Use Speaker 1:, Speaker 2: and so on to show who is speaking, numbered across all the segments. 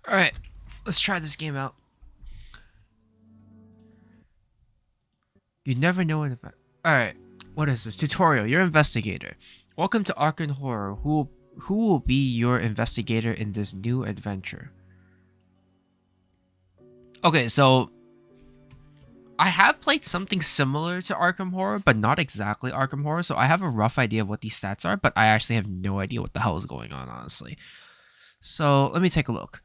Speaker 1: Alright, let's try this game out. You never know an event. Alright, what is this? Tutorial. You're investigator. Welcome to Arkham Horror. Who will be your investigator in this new adventure? Okay, so I have played something similar to Arkham Horror, but not exactly Arkham Horror, so I have a rough idea of what these stats are, but I actually have no idea what the hell is going on, honestly. So let me take a look.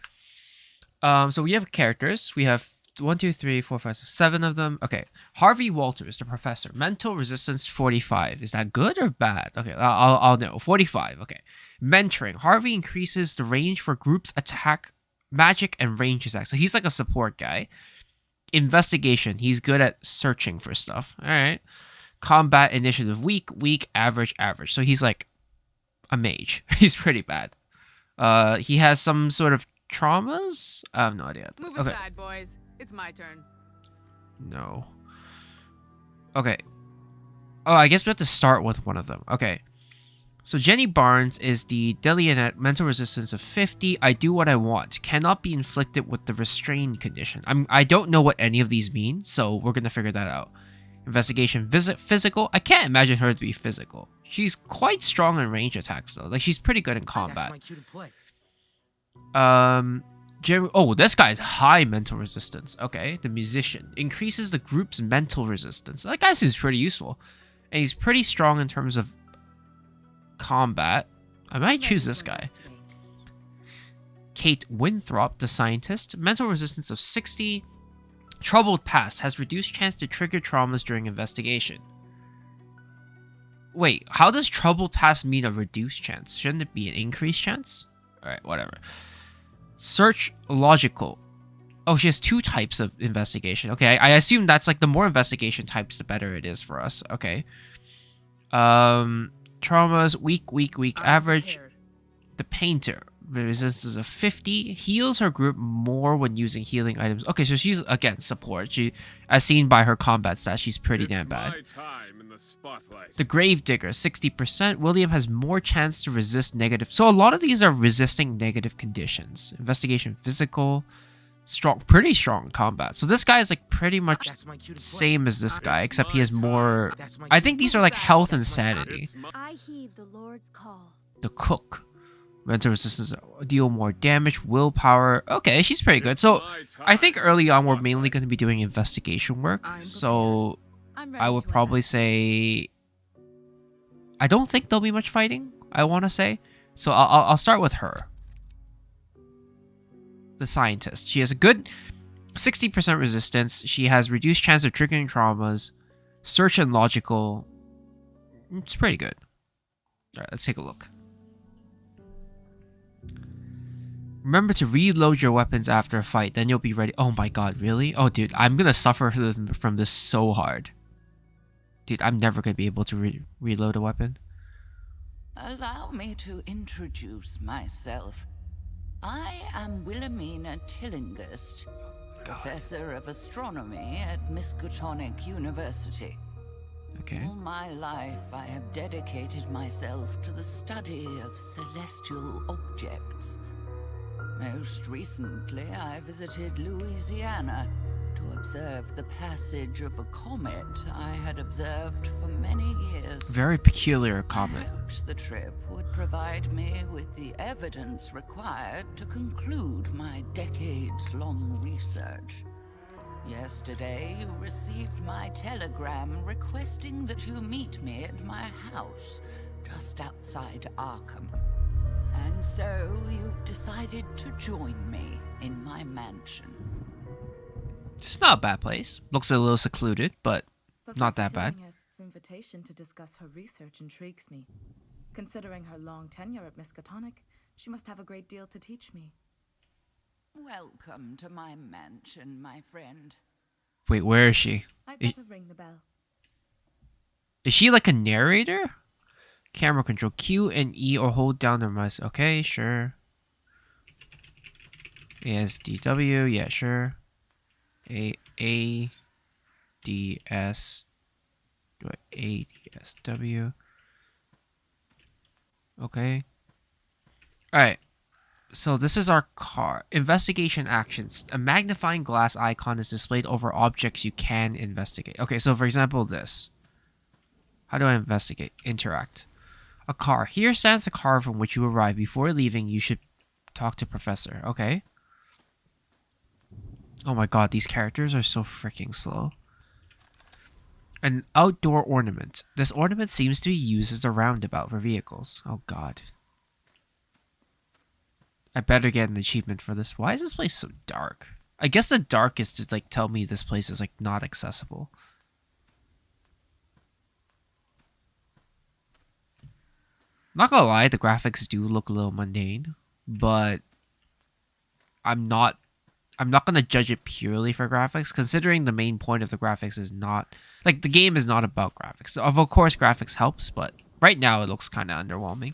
Speaker 1: So we have characters. We have 1, 2, 3, 4, 5, 6, 7 of them. Okay. Harvey Walters, the professor. Mental resistance 45. Is that good or bad? Okay, I'll know. 45. Okay. Mentoring. Harvey increases the range for groups attack, magic, and range attacks. So he's like a support guy. Investigation. He's good at searching for stuff. All right. Combat initiative. Weak, average. So he's like a mage. He's pretty bad. He has some sort of traumas? I have no idea.
Speaker 2: Move aside, boys. It's my turn.
Speaker 1: No. Okay. Oh, I guess we have to start with one of them. Okay. So Jenny Barnes is the Delionette, mental resistance of 50. I do what I want. Cannot be inflicted with the restrained condition. I don't know what any of these mean, so we're gonna figure that out. Investigation, physical. I can't imagine her to be physical. She's quite strong in range attacks though. Like she's pretty good in combat.
Speaker 3: That's my cue to play.
Speaker 1: Oh, this guy's high mental resistance. Okay, the musician increases the group's mental resistance. That guy seems pretty useful, and he's pretty strong in terms of combat. I might choose this guy. Kate Winthrop, the scientist, mental resistance of 60. Troubled past has reduced chance to trigger traumas during investigation. Wait, how does troubled past mean a reduced chance? Shouldn't it be an increased chance? Alright, whatever. Search logical. Oh, she has 2 types of investigation. Okay, I assume that's like the more investigation types, the better it is for us. Okay. Traumas, weak, average. The painter, the resistance of 50, heals her group more when using healing items. Okay, so she's, again, support. She, as seen by her combat stats, she's pretty damn bad. The Gravedigger, 60%. William has more chance to resist negative. So a lot of these are resisting negative conditions. Investigation, physical, strong, pretty strong combat. So this guy is like pretty much same as this guy, except he has more. I think these are like health and sanity.
Speaker 4: I heed the Lord's call.
Speaker 1: The cook, mental resistance, deal more damage, willpower. Okay, she's pretty good. So I think early on we're mainly going to be doing investigation work. So I would probably say I don't think there'll be much fighting, I want to say. So I'll start with her. The scientist. She has a good 60% resistance. She has reduced chance of triggering traumas. Search and logical. It's pretty good. Alright, let's take a look. Remember to reload your weapons after a fight, then you'll be ready. Oh my god, really? Oh dude, I'm gonna suffer from this so hard. Dude, I'm never gonna be able to reload a weapon.
Speaker 5: Allow me to introduce myself. I am Wilhelmina Tillinghast, professor of astronomy at Miskatonic University.
Speaker 1: Okay.
Speaker 5: All my life, I have dedicated myself to the study of celestial objects. Most recently, I visited Louisiana to observe the passage of a comet I had observed for many years.
Speaker 1: Very peculiar comet.
Speaker 5: I hoped the trip would provide me with the evidence required to conclude my decades-long research. Yesterday, you received my telegram requesting that you meet me at my house, just outside Arkham. And so, you've decided to join me in my mansion.
Speaker 1: It's not a bad place. Looks a little secluded, but not that bad.
Speaker 6: Tillinghast's invitation to discuss her research intrigues me. Considering her long tenure at Miskatonic, she must have a great deal to teach me.
Speaker 5: Welcome to my mansion, my friend.
Speaker 1: Wait, where is she?
Speaker 6: I'd better ring the bell.
Speaker 1: Is she like a narrator? Camera control Q and E or hold down the mouse. Okay, sure. ASDW, yeah, sure. ADSW. Okay. Alright. So this is our car. Investigation actions. A magnifying glass icon is displayed over objects you can investigate. Okay, so for example, this. How do I investigate? Interact. A car. Here stands the car from which you arrived. Before leaving, you should talk to Professor. Okay. Oh my god, these characters are so freaking slow. An outdoor ornament. This ornament seems to be used as a roundabout for vehicles. Oh god. I better get an achievement for this. Why is this place so dark? I guess the dark is to like tell me this place is like not accessible. Not gonna lie, the graphics do look a little mundane, but I'm not gonna judge it purely for graphics, considering the main point of the graphics is not like the game is not about graphics. So of course graphics helps, but right now it looks kind of underwhelming.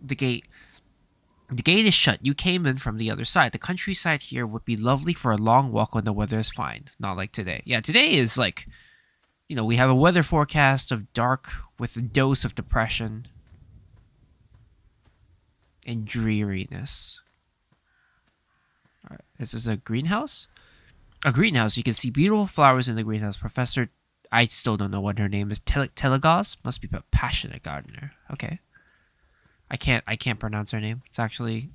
Speaker 1: The gate is shut. You came in from the other side. The countryside here would be lovely for a long walk when the weather is fine. Not like today. Yeah, today is like, you know, we have a weather forecast of dark with a dose of depression and dreariness. All right, this is a greenhouse. A greenhouse. You can see beautiful flowers in the greenhouse. Professor, I still don't know what her name is. Telegos must be a passionate gardener. Okay. I can't pronounce her name. It's actually...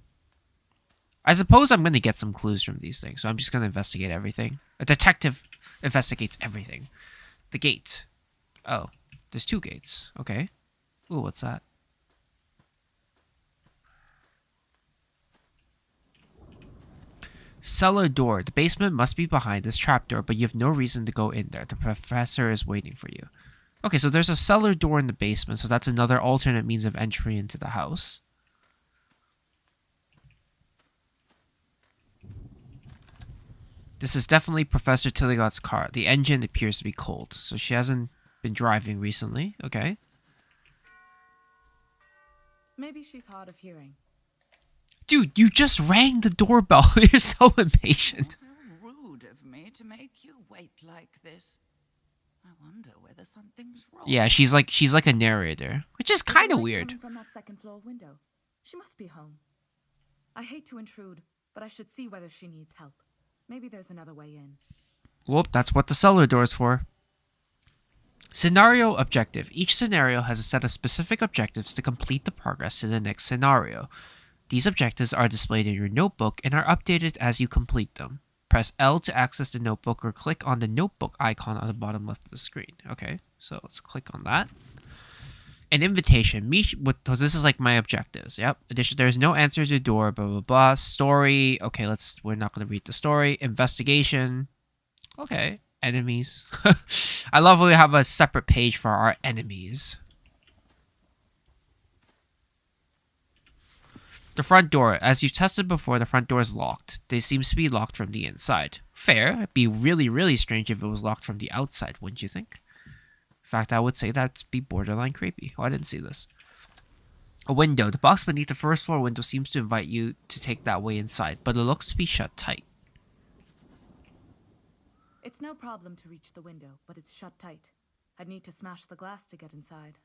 Speaker 1: I suppose I'm going to get some clues from these things, so I'm just going to investigate everything. A detective investigates everything. The gate. Oh, there's 2 gates. Okay. Ooh, what's that? Cellar door. The basement must be behind this trapdoor, but you have no reason to go in there. The professor is waiting for you. Okay, so there's a cellar door in the basement, so that's another alternate means of entry into the house. This is definitely Professor Tilligot's car. The engine appears to be cold, so she hasn't been driving recently. Okay.
Speaker 6: Maybe she's hard of hearing.
Speaker 1: Dude, you just rang the doorbell. You're so impatient.
Speaker 5: How rude of me to make you wait like this. I wonder whether something's wrong.
Speaker 1: Yeah, she's like a narrator, which is kind of
Speaker 6: Light
Speaker 1: weird.
Speaker 6: coming from that second floor window. She must be home. I hate to intrude, but I should see whether she needs help. Maybe there's another way in.
Speaker 1: Whoop, that's what the cellar door is for. Scenario objective. Each scenario has a set of specific objectives to complete the progress to the next scenario. These objectives are displayed in your notebook and are updated as you complete them. Press L to access the notebook or click on the notebook icon on the bottom left of the screen. Okay, so let's click on that. An invitation. Meet with... So this is like my objectives. Yep. Addition. There's no answer to the door. Blah, blah, blah. Story. Okay, we're not going to read the story. Investigation. Okay. Enemies. I love when we have a separate page for our enemies. The front door. As you've tested before, the front door is locked. It seems to be locked from the inside. Fair. It'd be really, really strange if it was locked from the outside, wouldn't you think? In fact, I would say that'd be borderline creepy. Oh, I didn't see this. A window. The box beneath the first floor window seems to invite you to take that way inside, but it looks to be shut tight.
Speaker 6: It's no problem to reach the window, but it's shut tight. I'd need to smash the glass to get inside.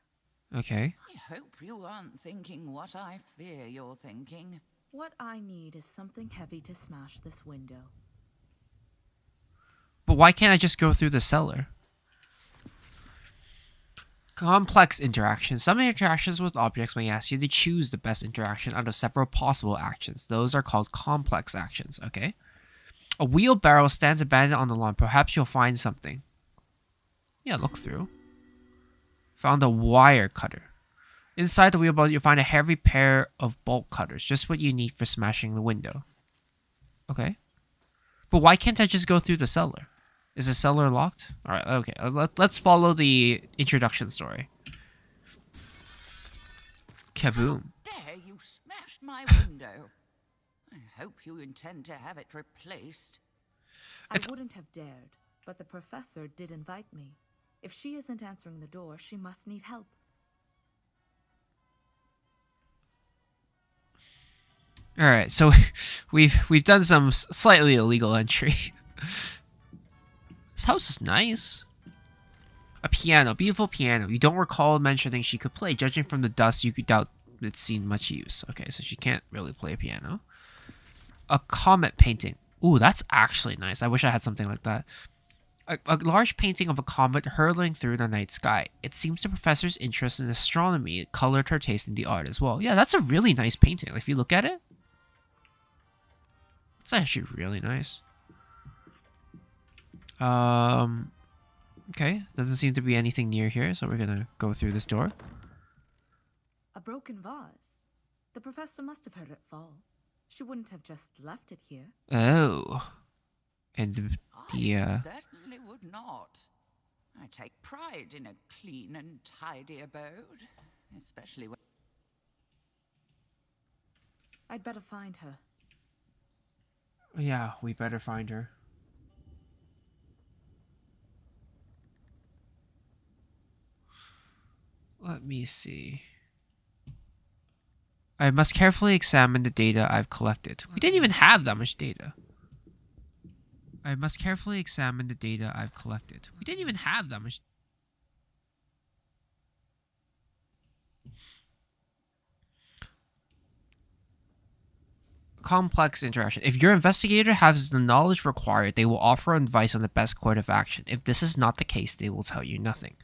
Speaker 1: Okay.
Speaker 5: I hope you aren't thinking what I fear you're thinking.
Speaker 6: What I need is something heavy to smash this window.
Speaker 1: But why can't I just go through the cellar? Complex interactions. Some interactions with objects may ask you to choose the best interaction out of several possible actions. Those are called complex actions, okay? A wheelbarrow stands abandoned on the lawn. Perhaps you'll find something. Yeah, look through. Found a wire cutter. Inside the wheelbarrow, you'll find a heavy pair of bolt cutters. Just what you need for smashing the window. Okay. But why can't I just go through the cellar? Is the cellar locked? Alright, okay. Let's follow the introduction story. Kaboom.
Speaker 5: Dare you smashed my window. I hope you intend to have it replaced.
Speaker 6: I wouldn't have dared, but the professor did invite me. If she isn't answering the door, she must need help.
Speaker 1: Alright, so we've done some slightly illegal entry. This house is nice. A piano, beautiful piano. You don't recall mentioning she could play. Judging from the dust, you could doubt it's seen much use. Okay, so she can't really play piano. A comet painting. Ooh, that's actually nice. I wish I had something like that. A large painting of a comet hurtling through the night sky. It seems the professor's interest in astronomy colored her taste in the art as well. Yeah, that's a really nice painting. If you look at it, it's actually really nice. Okay, doesn't seem to be anything near here, so we're gonna go through this door.
Speaker 6: A broken vase. The professor must have heard it fall. She wouldn't have just left it here.
Speaker 1: Oh. And
Speaker 5: I certainly would not. I take pride in a clean and tidy abode, especially when...
Speaker 6: I'd better find her.
Speaker 1: Yeah, we better find her. Let me see. I must carefully examine the data I've collected. We didn't even have that much data. I must carefully examine the data I've collected. We didn't even have that much. Complex interaction. If your investigator has the knowledge required, they will offer advice on the best course of action. If this is not the case, they will tell you nothing.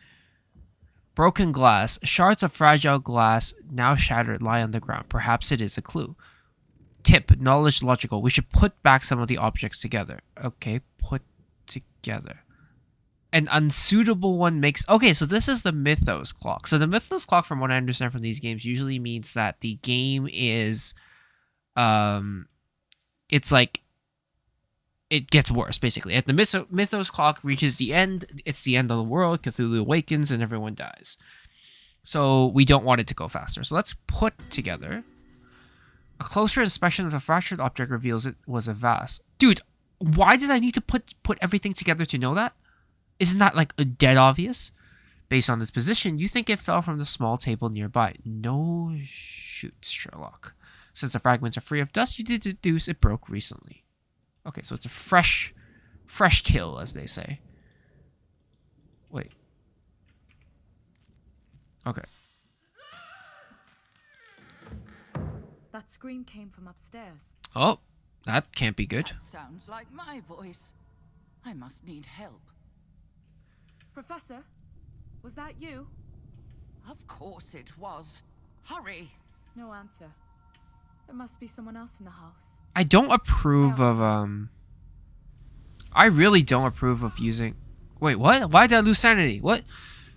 Speaker 1: Broken glass. Shards of fragile glass, now shattered, lie on the ground. Perhaps it is a clue. Tip. Knowledge logical. We should put back some of the objects together. Okay, put together. An unsuitable one makes... Okay, so this is the Mythos clock. So the Mythos clock, from what I understand from these games, usually means that the game is... It's like... It gets worse, basically. If the Mythos clock reaches the end, it's the end of the world, Cthulhu awakens, and everyone dies. So we don't want it to go faster. So let's put together... A closer inspection of the fractured object reveals it was a vase. Dude, why did I need to put everything together to know that? Isn't that like a dead obvious? Based on its position, you think it fell from the small table nearby. No shoots, Sherlock. Since the fragments are free of dust, you did deduce it broke recently. Okay, so it's a fresh kill, as they say. Wait. Okay.
Speaker 6: That scream came from upstairs.
Speaker 1: Oh, that can't be good.
Speaker 5: That sounds like my voice. I must need help.
Speaker 6: Professor, was that you?
Speaker 5: Of course it was. Hurry.
Speaker 6: No answer. There must be someone else in the house.
Speaker 1: I don't approve of, I really don't approve of using... Wait, what? Why did I lose sanity? What?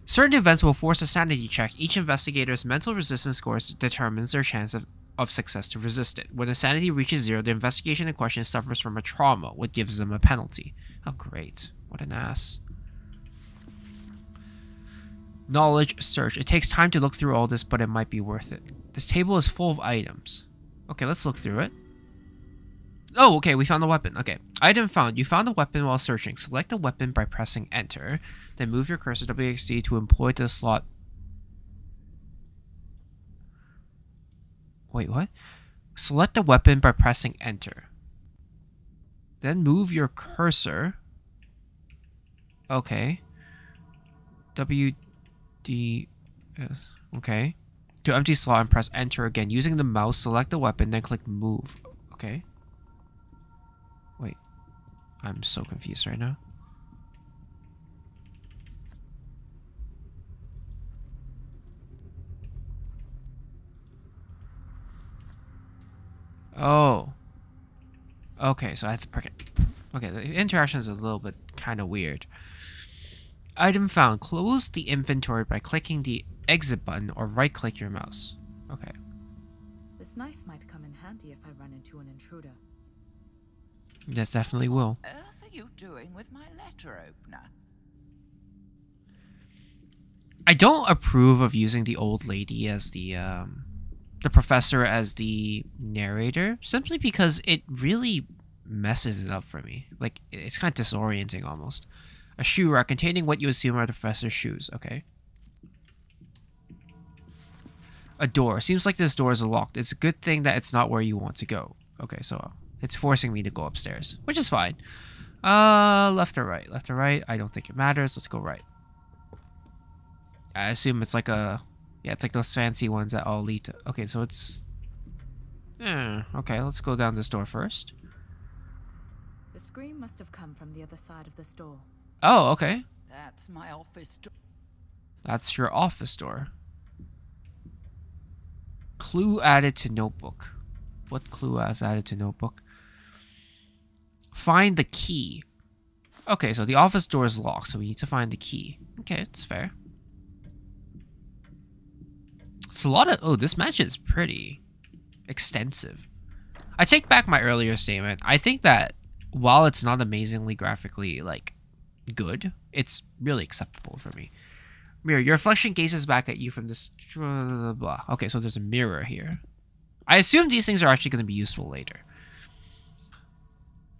Speaker 1: Certain events will force a sanity check. Each investigator's mental resistance score determines their chance of success to resist it. When the sanity reaches 0, the investigation in question suffers from a trauma, which gives them a penalty. Oh, great. What an ass. Knowledge search. It takes time to look through all this, but it might be worth it. This table is full of items. Okay, let's look through it. Oh, okay, we found a weapon. Okay. Item found. You found a weapon while searching. Select the weapon by pressing enter. Then move your cursor WXD to employ the slot. Wait, what? Select the weapon by pressing enter. Then move your cursor. Okay. WDS. Okay. To empty slot and press enter again. Using the mouse, select the weapon, then click move. Okay. Wait. I'm so confused right now. Oh. Okay, so I have to perk it. Okay, the interaction is a little bit kind of weird. Item found. Close the inventory by clicking the exit button or right-click your mouse. Okay.
Speaker 6: This knife might come in handy if I run into an intruder.
Speaker 1: That definitely will.
Speaker 5: What on earth are you doing with my letter opener?
Speaker 1: I don't approve of using the old lady as the professor as the narrator, simply because it really messes it up for me. Like, it's kind of disorienting almost. A shoe rack containing what you assume are the professor's shoes. Okay. A door. Seems like this door is locked. It's a good thing that it's not where you want to go. Okay, so it's forcing me to go upstairs, which is fine. Left or right? Left or right? I don't think it matters. Let's go right. I assume it's like a Yeah, it's like those fancy ones that all lead to... Okay, so it's... okay, let's go down this door first.
Speaker 6: The scream must have come from the other side of this door.
Speaker 1: Oh, okay.
Speaker 5: That's my office door.
Speaker 1: That's your office door. Clue added to notebook. What clue was added to notebook? Find the key. Okay, so the office door is locked, so we need to find the key. Okay, it's fair. It's a lot of... Oh, this match is pretty extensive. I take back my earlier statement. I think that while it's not amazingly graphically, like, good, it's really acceptable for me. Mirror, your reflection gazes back at you from this... Blah, blah. Okay, so there's a mirror here. I assume these things are actually going to be useful later.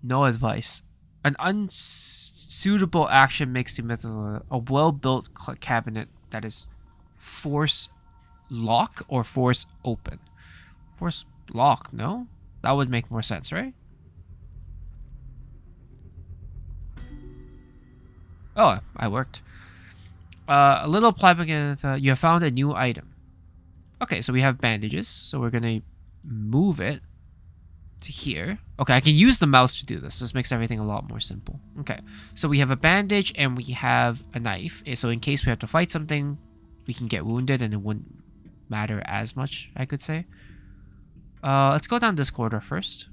Speaker 1: No advice. An unsuitable action makes the Mythos a well-built cabinet that is force lock or force open. Force lock, no? That would make more sense, right? Oh, I worked. A little Pagan, you have found a new item. Okay, so we have bandages, so we're gonna move it to here. Okay, I can use the mouse to do this. This makes everything a lot more simple. Okay, so we have a bandage and we have a knife. So in case we have to fight something, we can get wounded and it wouldn't matter as much, I could say. Let's go down this corridor first.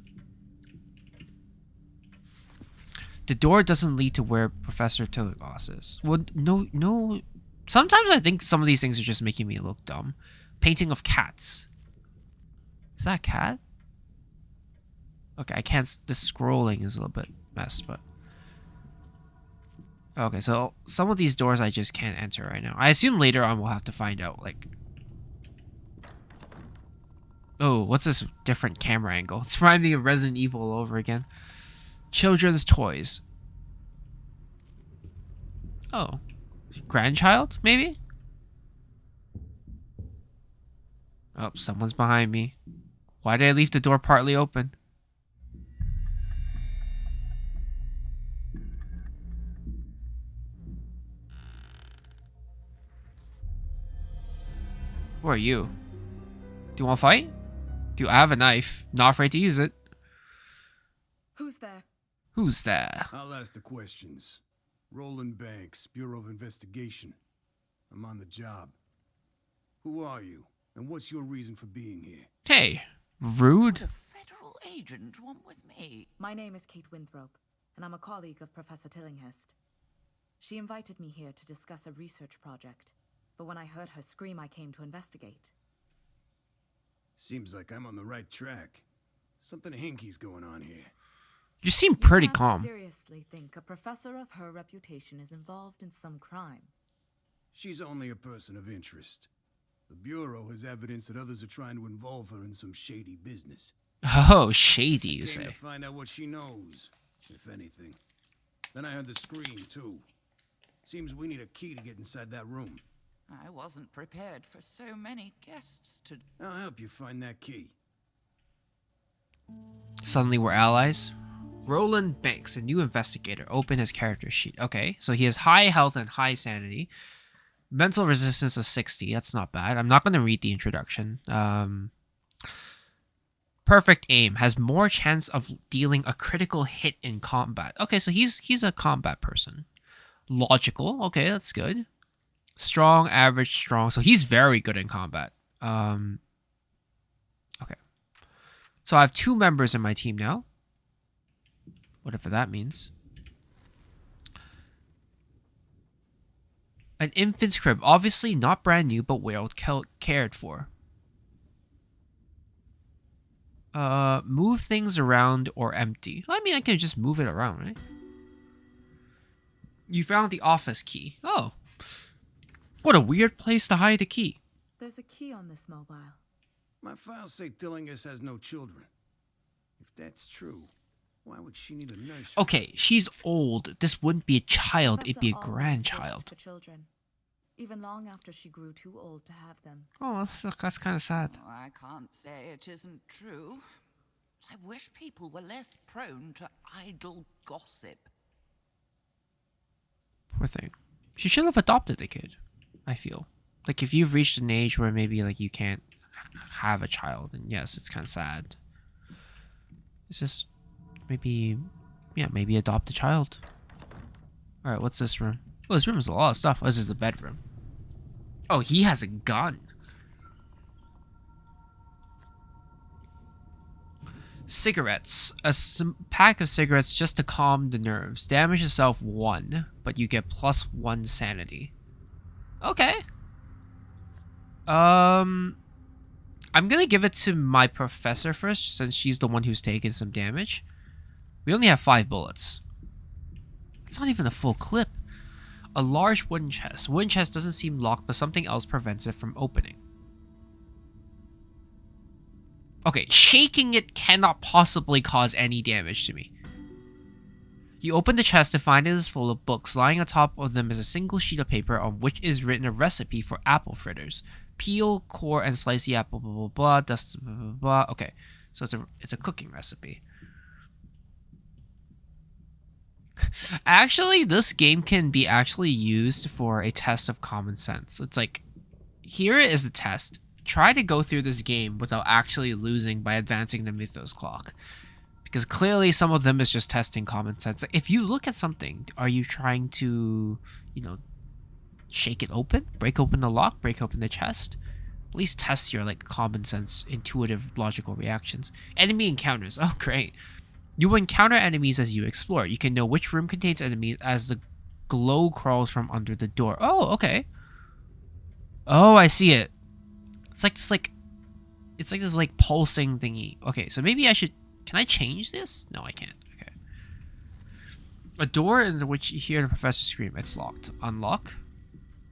Speaker 1: The door doesn't lead to where Professor Tilligos is. Well, no. Sometimes I think some of these things are just making me look dumb. Painting of cats. Is that a cat? Okay, I can't... This scrolling is a little bit messed, but... Okay, so some of these doors I just can't enter right now. I assume later on we'll have to find out, like... Oh, what's this different camera angle? It's reminding me of Resident Evil all over again. Children's toys. Oh. Grandchild, maybe? Oh, someone's behind me. Why did I leave the door partly open? Who are you? Do you want to fight? Do I have a knife? Not afraid to use it.
Speaker 6: Who's there?
Speaker 1: Who's there?
Speaker 3: I'll ask the questions. Roland Banks, Bureau of Investigation. I'm on the job. Who are you? And what's your reason for being here?
Speaker 1: Hey, rude.
Speaker 5: A federal agent want with me.
Speaker 6: My name is Kate Winthrop, and I'm a colleague of Professor Tillinghast. She invited me here to discuss a research project, but when I heard her scream, I came to investigate.
Speaker 3: Seems like I'm on the right track. Something hinky's going on here.
Speaker 1: You seem pretty
Speaker 6: You can't
Speaker 1: calm.
Speaker 6: seriously think a professor of her reputation is involved in some crime.
Speaker 3: She's only a person of interest. The Bureau has evidence that others are trying to involve her in some shady business.
Speaker 1: Oh, shady, you
Speaker 3: Came
Speaker 1: say.
Speaker 3: to find out what she knows, if anything. Then I heard the scream, too. Seems we need a key to get inside that room.
Speaker 5: I wasn't prepared for so many guests to...
Speaker 3: I'll help you find that key.
Speaker 1: Suddenly we're allies. Roland Banks, a new investigator. Open his character sheet. Okay, so he has high health and high sanity. Mental resistance of 60. That's not bad. I'm not going to read the introduction. Perfect aim. Has more chance of dealing a critical hit in combat. Okay, so he's a combat person. Logical. Okay, that's good. Strong, average, strong. So he's very good in combat. Okay. So I have 2 members in my team now. Whatever that means. An infant's crib. Obviously not brand new, but well cared for. Move things around or empty. I mean, I can just move it around, right? You found the office key. Oh. What a weird place to hide a key.
Speaker 6: There's a key on this mobile.
Speaker 3: My files say Tillinghast has no children. If that's true, why would she need a nurse?
Speaker 1: Okay, she's old. This wouldn't be a child, it'd be a
Speaker 6: Professor always
Speaker 1: grandchild.
Speaker 6: wished for children, even long after she grew too old to have them.
Speaker 1: Oh, that's kind of sad.
Speaker 5: Oh, I can't say it isn't true. I wish people were less prone to idle gossip.
Speaker 1: Poor thing. She should have adopted the kid, I feel. Like, if you've reached an age where maybe, like, you can't have a child, and yes, it's kind of sad. It's just, maybe, yeah, maybe adopt a child. Alright, what's this room? Oh, this room is a lot of stuff. Oh, this is the bedroom. Oh, he has a gun. Cigarettes. A pack of cigarettes just to calm the nerves. Damage yourself 1, but you get +1 sanity. Okay. I'm gonna give it to my professor first, since she's the one who's taken some damage. We only have 5 bullets. It's not even a full clip. A large wooden chest. Wooden chest doesn't seem locked, but something else prevents it from opening. Okay, shaking it cannot possibly cause any damage to me. You open the chest to find it is full of books. Lying on top of them is a single sheet of paper on which is written a recipe for apple fritters. Peel, core, and slice the apple, blah, blah, blah, dust, blah, blah, blah. Okay, so it's a cooking recipe. Actually, this game can be actually used for a test of common sense. It's like, here is the test. Try to go through this game without actually losing by advancing the Mythos clock. Because clearly some of them is just testing common sense. If you look at something, are you trying to, you know, shake it open? Break open the lock? Break open the chest? At least test your, like, common sense, intuitive, logical reactions. Enemy encounters. Oh, great. You will encounter enemies as you explore. You can know which room contains enemies as the glow crawls from under the door. Oh, okay. Oh, I see it. It's like this pulsing thingy. Okay, so maybe I should... Can I change this? No, I can't. Okay. A door in which you hear the professor scream. It's locked. Unlock.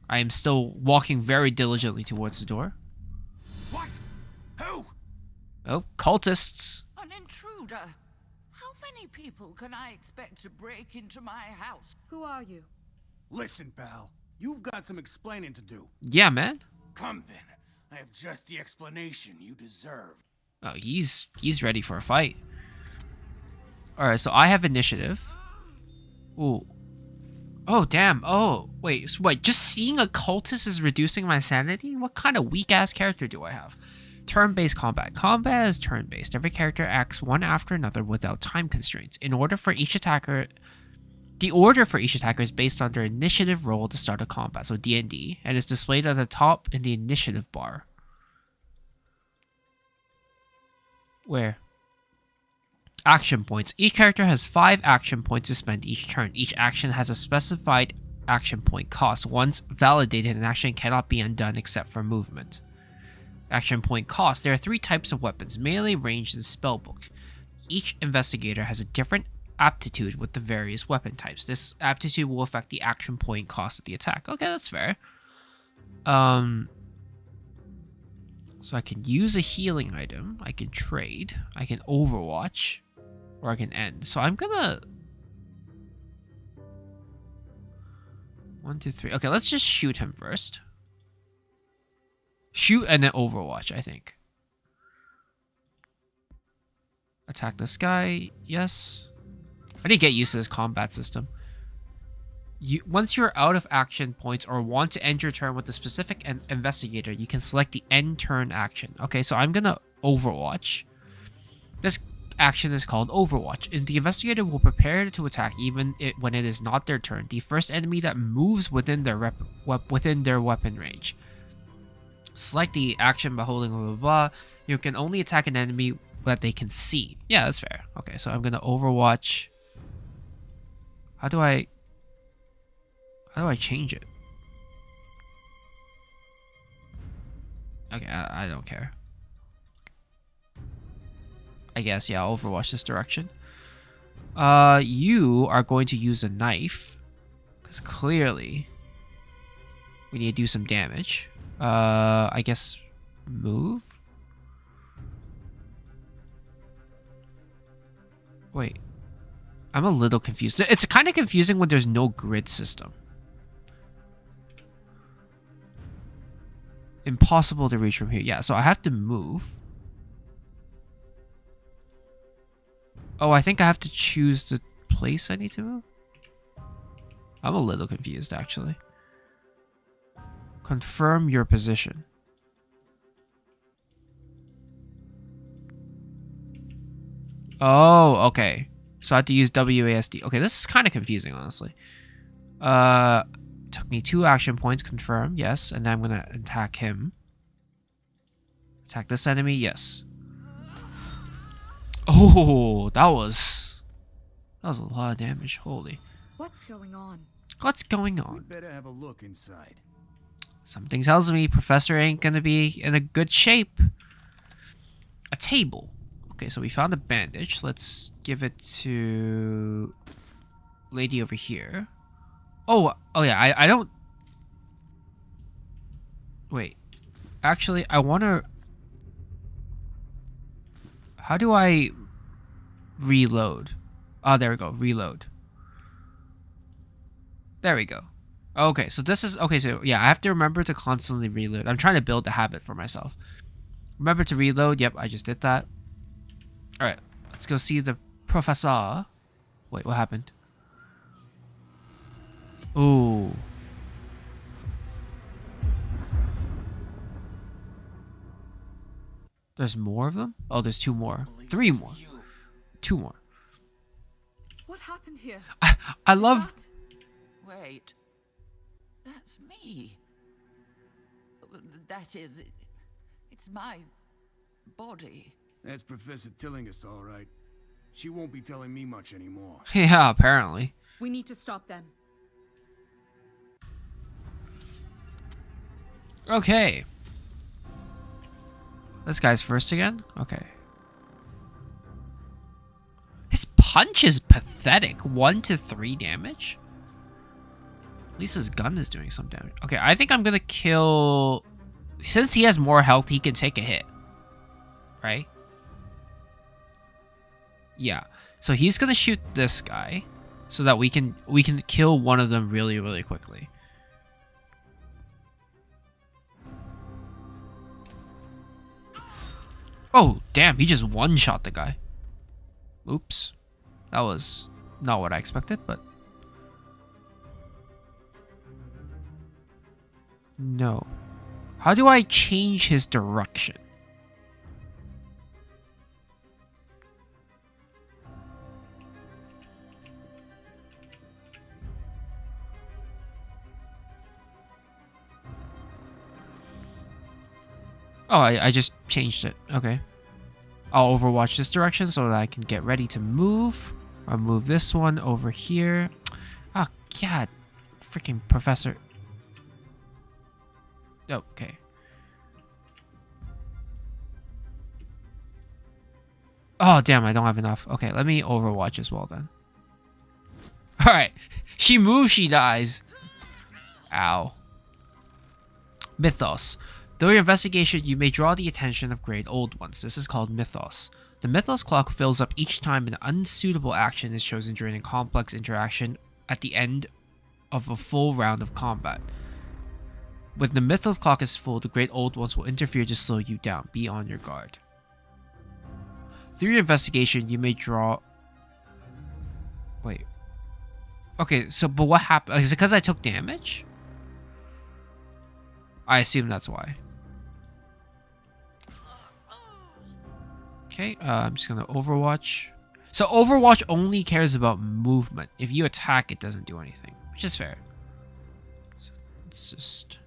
Speaker 1: I am still walking very diligently towards the door.
Speaker 7: What? Who?
Speaker 1: Oh, cultists.
Speaker 5: An intruder. How many people can I expect to break into my house?
Speaker 6: Who are you?
Speaker 3: Listen, pal. You've got some explaining to do.
Speaker 1: Yeah, man.
Speaker 7: Come then. I have just the explanation you deserve.
Speaker 1: Oh, he's ready for a fight. Alright, so I have initiative. Ooh. Oh, damn. Oh, wait. So wait, just seeing a cultist is reducing my sanity? What kind of weak-ass character do I have? Turn-based combat. Combat is turn-based. Every character acts one after another without time constraints. The order for each attacker is based on their initiative roll to start a combat, so D&D, and is displayed at the top in the initiative bar. Where? Action points. Each character has 5 action points to spend each turn. Each action has a specified action point cost. Once validated, an action cannot be undone except for movement. Action point cost. There are 3 types of weapons: melee, ranged, and spellbook. Each investigator has a different aptitude with the various weapon types. This aptitude will affect the action point cost of the attack. Okay, that's fair. So I can use a healing item, I can trade, I can overwatch, or I can end. So I'm gonna... 1, 2, 3. Okay, let's just shoot him first. Shoot and then overwatch, I think. Attack this guy, yes. I need to get used to this combat system. Once you're out of action points or want to end your turn with a specific investigator, you can select the end turn action. Okay, so I'm gonna overwatch. This action is called overwatch, and the investigator will prepare to attack even when it is not their turn. The first enemy that moves within their weapon range. Select the action by holding blah blah blah. You can only attack an enemy that they can see. Yeah, that's fair. Okay, so I'm gonna overwatch. How do I change it? Okay, I don't care. I guess, yeah, I'll overwatch this direction. You are going to use a knife, because clearly we need to do some damage. I guess move? Wait. I'm a little confused. It's kind of confusing when there's no grid system. Impossible to reach from here. Yeah, so I have to move. Oh, I think I have to choose the place I need to move. I'm a little confused, actually. Confirm your position. Oh, okay. So I have to use WASD. Okay, this is kind of confusing, honestly. Took me 2 action points. Confirm, yes. And then I'm gonna attack him. Attack this enemy, yes. Oh, that was a lot of damage. Holy.
Speaker 6: What's going on?
Speaker 1: What's going
Speaker 3: We
Speaker 1: on?
Speaker 3: better have a look inside.
Speaker 1: Something tells me Professor ain't gonna be in a good shape. A table. Okay, so we found a bandage. Let's give it to lady over here. Oh yeah, I don't... Wait. Actually, I want to... How do I reload? Oh, there we go. Reload. There we go. Okay, so this is... Okay, so yeah, I have to remember to constantly reload. I'm trying to build a habit for myself. Remember to reload. Yep, I just did that. Alright, let's go see the professor. Wait, what happened? Ooh. There's more of them? Oh, there's 2 more. 3 more. 2 more.
Speaker 6: What happened here?
Speaker 1: I love...
Speaker 6: What?
Speaker 5: Wait. That's me. That is... It's my body.
Speaker 3: That's Professor Tillinghast, all right. She won't be telling me much anymore.
Speaker 1: Yeah, apparently.
Speaker 4: We need to stop them.
Speaker 1: Okay. This guy's first again? Okay. His punch is pathetic. 1 to 3 damage? At least his gun is doing some damage. Okay, I think I'm gonna kill... Since he has more health, he can take a hit. Right? Yeah. So he's gonna shoot this guy so that we can kill one of them really, really quickly. Oh, damn, he just one-shot the guy. Oops. That was not what I expected, but... No. How do I change his direction? Oh, I just changed it. Okay. I'll overwatch this direction so that I can get ready to move. I'll move this one over here. Oh, God. Freaking professor. Oh, okay. Oh, damn, I don't have enough. Okay, let me overwatch as well then. Alright. She moves, she dies. Ow. Mythos. Through your investigation, you may draw the attention of great old ones. This is called Mythos. The Mythos clock fills up each time an unsuitable action is chosen during a complex interaction at the end of a full round of combat. When the Mythos clock is full, the great old ones will interfere to slow you down. Be on your guard. Through your investigation, you may draw... Wait. Okay, so, but what happened? Is it because I took damage? I assume that's why. Okay, I'm just gonna Overwatch. So Overwatch only cares about movement. If you attack, it doesn't do anything, which is fair. So it's just...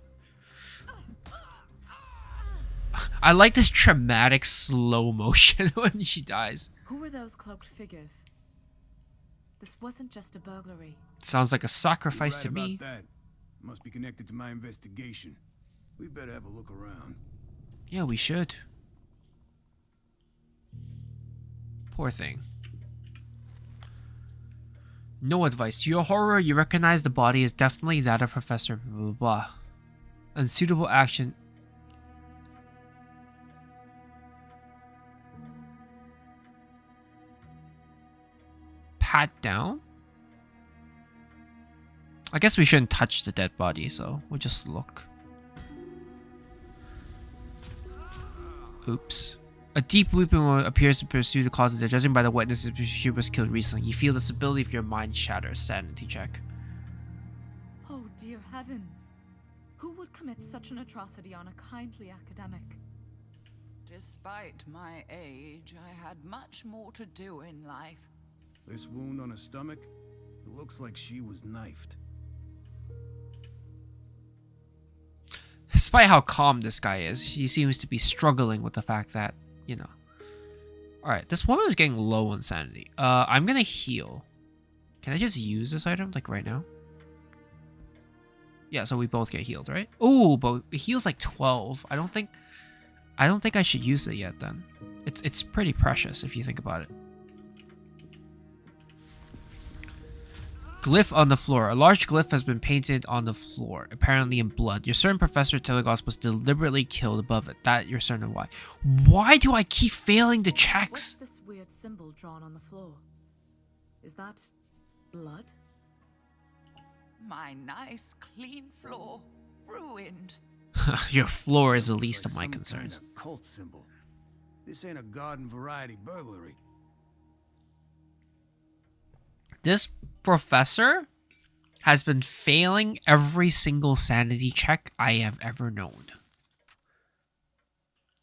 Speaker 1: I like this traumatic slow motion when she dies.
Speaker 6: Who were those cloaked figures? This wasn't just a burglary.
Speaker 1: Sounds like a sacrifice
Speaker 3: You're right
Speaker 1: to me.
Speaker 3: about that. Must be connected to my investigation. We better have a look around.
Speaker 1: Yeah, we should. Poor thing. No advice. To your horror, you recognize the body is definitely that of Professor blah blah blah. Unsuitable action. Pat down? I guess we shouldn't touch the dead body, so we'll just look. Oops. A deep weeping appears to pursue the cause of death. Judging by the witnesses, she was killed recently. You feel the stability of your mind shatter. Sanity check.
Speaker 6: Oh dear heavens. Who would not commit such an atrocity on a kindly academic.
Speaker 5: Despite my age, I had much more to do in life.
Speaker 3: This wound on her stomach, it looks like she was knifed.
Speaker 1: Despite how calm this guy is, he seems to be struggling with the fact that, you know. Alright, this woman is getting low on sanity. I'm gonna heal. Can I just use this item, like, right now? Yeah, so we both get healed, right? Oh, but it heals like 12. I don't think I should use it yet then. It's pretty precious if you think about it. Glyph on the floor. A large glyph has been painted on the floor, apparently in blood. You're certain Professor Telegos was deliberately killed above it. That you're certain of why. Why do I keep failing the checks?
Speaker 6: What's this weird symbol drawn on the floor? Is that blood?
Speaker 5: My nice, clean floor ruined.
Speaker 1: Your floor is the
Speaker 3: Looks
Speaker 1: least
Speaker 3: like
Speaker 1: of my
Speaker 3: some
Speaker 1: concerns.
Speaker 3: kind of cult symbol. This ain't a garden variety burglary.
Speaker 1: This professor has been failing every single sanity check I have ever known.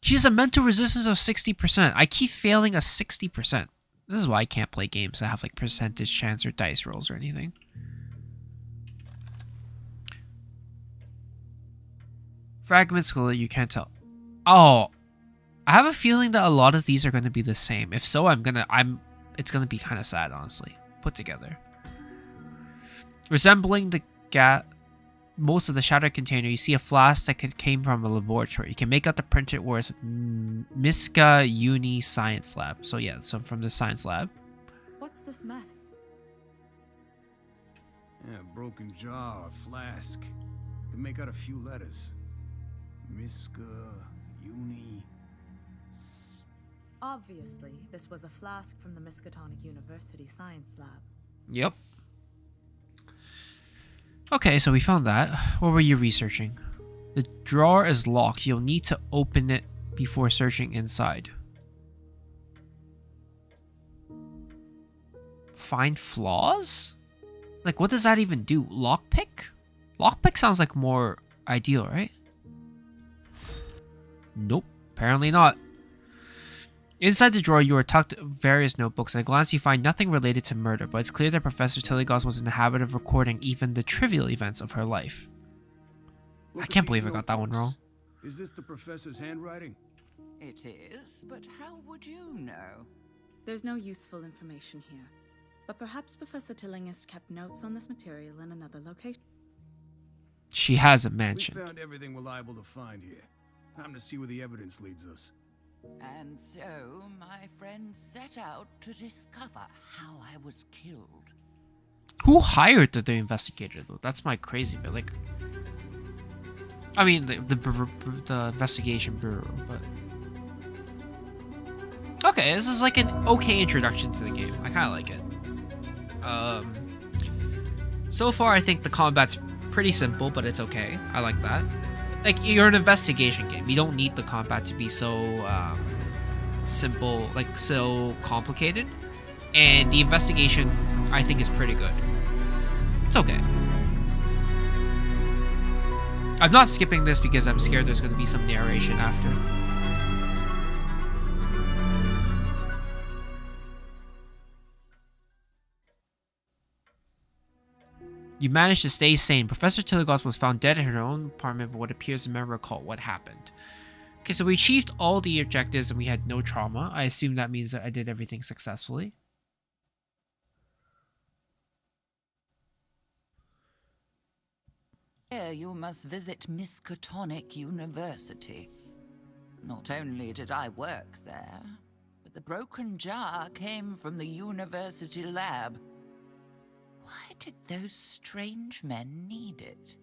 Speaker 1: She has a mental resistance of 60%. I keep failing a 60%. This is why I can't play games that have like percentage chance or dice rolls or anything. Fragments that you can't tell. Oh, I have a feeling that a lot of these are going to be the same. If so, it's going to be kind of sad, honestly. Put together. Resembling most of the shattered container, you see a flask that came from a laboratory. You can make out the printed words Miska Uni Science Lab. So yeah, so from the science lab.
Speaker 6: What's this mess?
Speaker 3: Yeah, a broken jar, a flask. Can make out a few letters. Miska, Uni.
Speaker 6: Obviously, this was a flask from the Miskatonic University Science Lab.
Speaker 1: Yep. Okay, so we found that. What were you researching? The drawer is locked. You'll need to open it before searching inside. Find flaws? Like, what does that even do? Lockpick? Lockpick sounds like more ideal, right? Nope, apparently not. Inside the drawer, you are tucked various notebooks. At a glance, you find nothing related to murder, but it's clear that Professor Telegos was in the habit of recording even the trivial events of her life. I can't believe I got that one wrong.
Speaker 3: Is this the professor's handwriting?
Speaker 5: It is, but how would you know?
Speaker 8: There's no useful information here, but perhaps Professor Tillinghast kept notes on this material in another location.
Speaker 1: She has a
Speaker 3: We
Speaker 1: mansion.
Speaker 3: found everything we're liable to find here. Time to see where the evidence leads us.
Speaker 5: And so, my friend set out to discover how I was killed.
Speaker 1: Who hired the investigator, though? That's my crazy bit. Like, I mean, the investigation bureau, but... Okay, this is like an okay introduction to the game. I kind of like it. So far, I think the combat's pretty simple, but it's okay. I like that. Like, you're an investigation game. You don't need the combat to be so simple, like so complicated. And the investigation, I think, is pretty good. It's okay. I'm not skipping this because I'm scared there's going to be some narration after. You managed to stay sane. Professor Telegos was found dead in her own apartment, but what appears to never recall what happened. Okay, so we achieved all the objectives and we had no trauma. I assume that means that I did everything successfully.
Speaker 5: Here you must visit Miskatonic University. Not only did I work there, but the broken jar came from the university lab. Why did those strange men need it?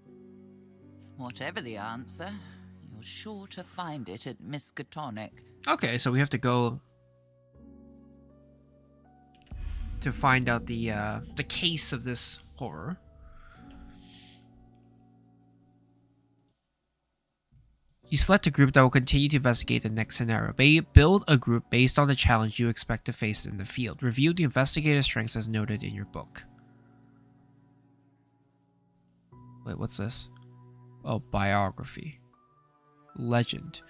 Speaker 5: Whatever the answer, you're sure to find it at Miskatonic.
Speaker 1: Okay, so we have to go to find out the case of this horror. You select a group that will continue to investigate the next scenario. Build a group based on the challenge you expect to face in the field. Review the investigator's strengths as noted in your book. Wait, what's this? Oh, biography. Legend.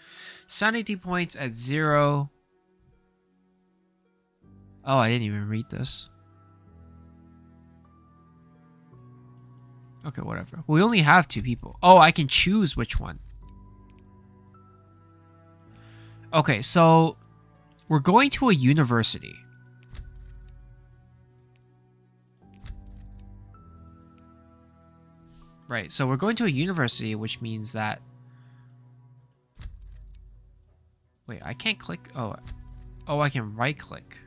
Speaker 1: Sanity points at 0. Oh, I didn't even read this. Okay, whatever. We only have 2 people. Oh, I can choose which one. Okay, so we're going to a university. Right, so we're going to a university, which means that... Wait, I can't click... Oh, I can right-click.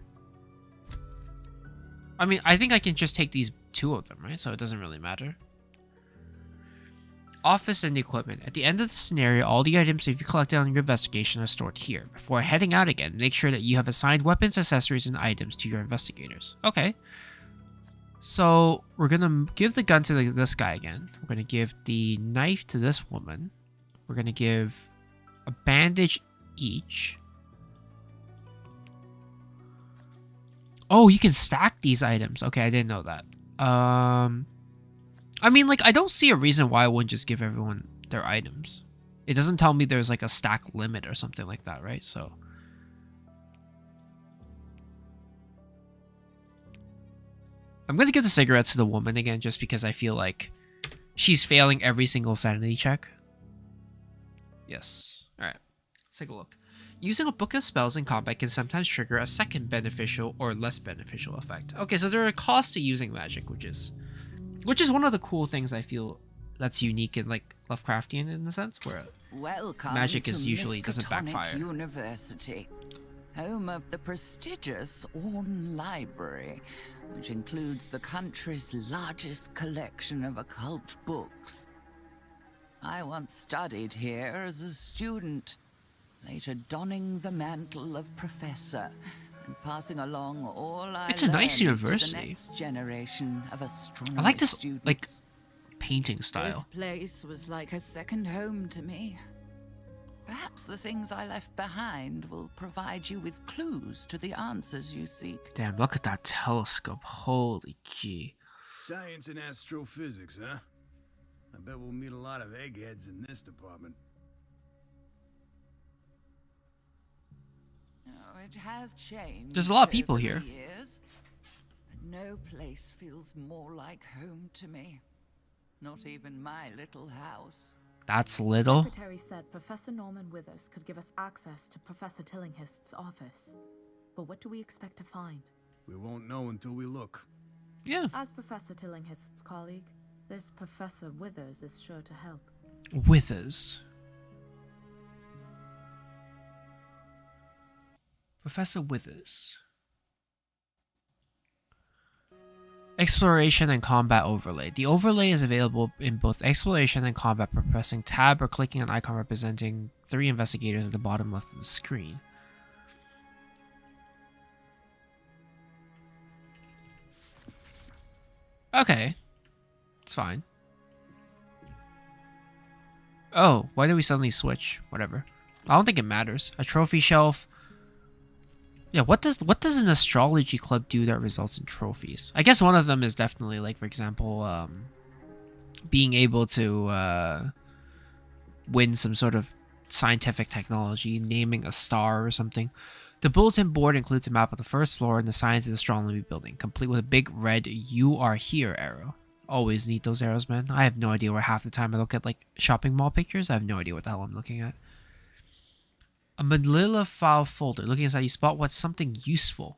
Speaker 1: I mean, I think I can just take these 2 of them, right? So it doesn't really matter. Office and equipment. At the end of the scenario, all the items that you collected on your investigation are stored here. Before heading out again, make sure that you have assigned weapons, accessories, and items to your investigators. Okay. So, we're gonna give the gun to this guy again. We're gonna give the knife to this woman. We're gonna give a bandage each. Oh, you can stack these items. Okay, I didn't know that. I mean, like, I don't see a reason why I wouldn't just give everyone their items. It doesn't tell me there's, like, a stack limit or something like that, right? So... I'm gonna give the cigarettes to the woman again, just because I feel like she's failing every single sanity check. Yes. Alright. Let's take a look. Using a book of spells in combat can sometimes trigger a second beneficial or less beneficial effect. Okay, so there are costs to using magic, which is one of the cool things I feel that's unique in, like, Lovecraftian in a sense, where
Speaker 5: Welcome
Speaker 1: magic is
Speaker 5: to
Speaker 1: usually doesn't
Speaker 5: Miskatonic
Speaker 1: backfire.
Speaker 5: University, home of the prestigious Orne Library, which includes the country's largest collection of occult books. I once studied here as a student, later donning the mantle of professor and passing along all I
Speaker 1: It's a nice
Speaker 5: learned to
Speaker 1: university.
Speaker 5: the next generation of astronomy
Speaker 1: I like this,
Speaker 5: students.
Speaker 1: like, painting
Speaker 8: This
Speaker 1: style.
Speaker 8: place was like a second home to me.
Speaker 5: Perhaps the things I left behind will provide you with clues to the answers you seek.
Speaker 1: Damn, look at that telescope. Holy gee.
Speaker 3: Science and astrophysics, huh? I bet we'll meet a lot of eggheads in this department.
Speaker 5: Oh, it has changed.
Speaker 1: There's a lot of people
Speaker 5: over
Speaker 1: here.
Speaker 5: the years, but no place feels more like home to me. Not even my little house.
Speaker 1: That's little.
Speaker 6: Secretary said Professor Norman Withers could give us access to Professor Tillinghast's office. But what do we expect to find?
Speaker 3: We won't know until we look.
Speaker 1: Yeah.
Speaker 6: As Professor Tillinghast's colleague, this Professor Withers is sure to help.
Speaker 1: Withers. Professor Withers. Exploration and combat overlay. The overlay is available in both exploration and combat by pressing tab or clicking an icon representing 3 investigators at the bottom left of the screen. Okay. It's fine. Oh, why did we suddenly switch? Whatever. I don't think it matters. A trophy shelf. Yeah, what does an astrology club do that results in trophies? I guess one of them is definitely, like, for example, being able to win some sort of scientific technology, naming a star or something. The bulletin board includes a map of the first floor in the Science and Astronomy building, complete with a big red "You Are Here" arrow. Always need those arrows, man. I have no idea where half the time I look at, like, shopping mall pictures. I have no idea what the hell I'm looking at. A manila file folder. Looking inside, you spot what's something useful.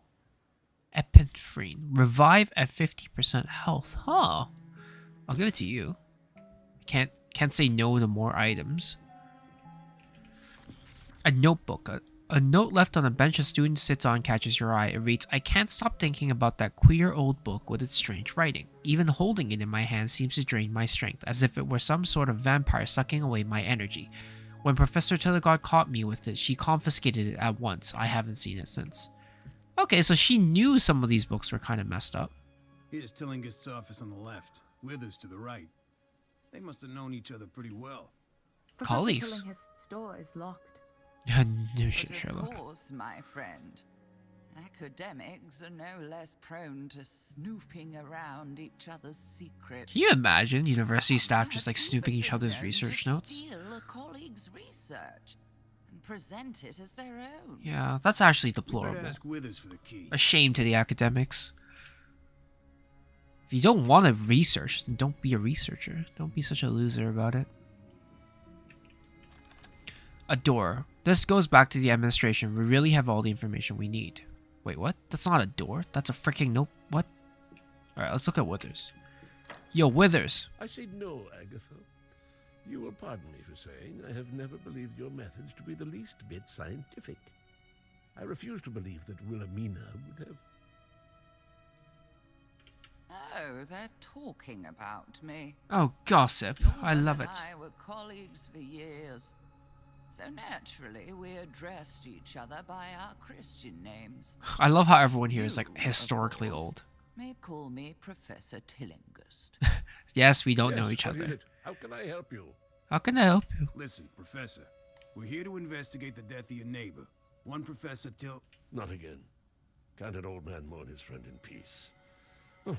Speaker 1: Epinephrine. Revive at 50% health. Huh. I'll give it to you. Can't say no to more items. A notebook. A note left on a bench a student sits on catches your eye. It reads, "I can't stop thinking about that queer old book with its strange writing. Even holding it in my hand seems to drain my strength, as if it were some sort of vampire sucking away my energy. When Professor Tilligard caught me with it, she confiscated it at once. I haven't seen it since." Okay, so she knew some of these books were kind of messed up.
Speaker 3: Here's Tillinghast's office on the left, Withers to the right. They must have known each other pretty well.
Speaker 6: Professor
Speaker 1: Colleagues.
Speaker 6: Tillinghast's door is locked.
Speaker 1: No
Speaker 5: But
Speaker 1: shit,
Speaker 5: of
Speaker 1: Sherlock.
Speaker 5: course, my friend. Academics are no less prone to snooping around each other's secrets.
Speaker 1: Can you imagine university
Speaker 5: Some
Speaker 1: staff just
Speaker 5: have
Speaker 1: like snooping
Speaker 5: even
Speaker 1: each
Speaker 5: been
Speaker 1: other's
Speaker 5: known
Speaker 1: research
Speaker 5: to
Speaker 1: notes?
Speaker 5: Steal a colleague's research and present it as their own.
Speaker 1: Yeah, that's actually
Speaker 3: You better
Speaker 1: deplorable.
Speaker 3: ask Withers for the key.
Speaker 1: A shame to the academics. If you don't want to research, then don't be a researcher. Don't be such a loser about it. A door. This goes back to the administration. We really have all the information we need. Wait, what? That's not a door. That's a freaking nope. What? Alright, let's look at Withers. Yo, Withers.
Speaker 9: I say no, Agatha. You will pardon me for saying I have never believed your methods to be the least bit scientific. I refuse to believe that Wilhelmina would have...
Speaker 5: Oh, they're talking about me.
Speaker 1: Oh, gossip. I
Speaker 5: Norman
Speaker 1: love
Speaker 5: and
Speaker 1: it.
Speaker 5: I were colleagues for years. So naturally, we addressed each other by our Christian names.
Speaker 1: I love how everyone here is
Speaker 5: You,
Speaker 1: like
Speaker 5: of
Speaker 1: historically
Speaker 5: course,
Speaker 1: old.
Speaker 5: May call me Professor Tillinghast.
Speaker 1: Yes, we don't
Speaker 9: Yes,
Speaker 1: know each
Speaker 9: what is
Speaker 1: other.
Speaker 9: it? How can I help you?
Speaker 1: How can I help you?
Speaker 3: Listen, Professor. We're here to investigate the death of your neighbor. One Professor
Speaker 9: Not again. Can't an old man mourn his friend in peace? Oh,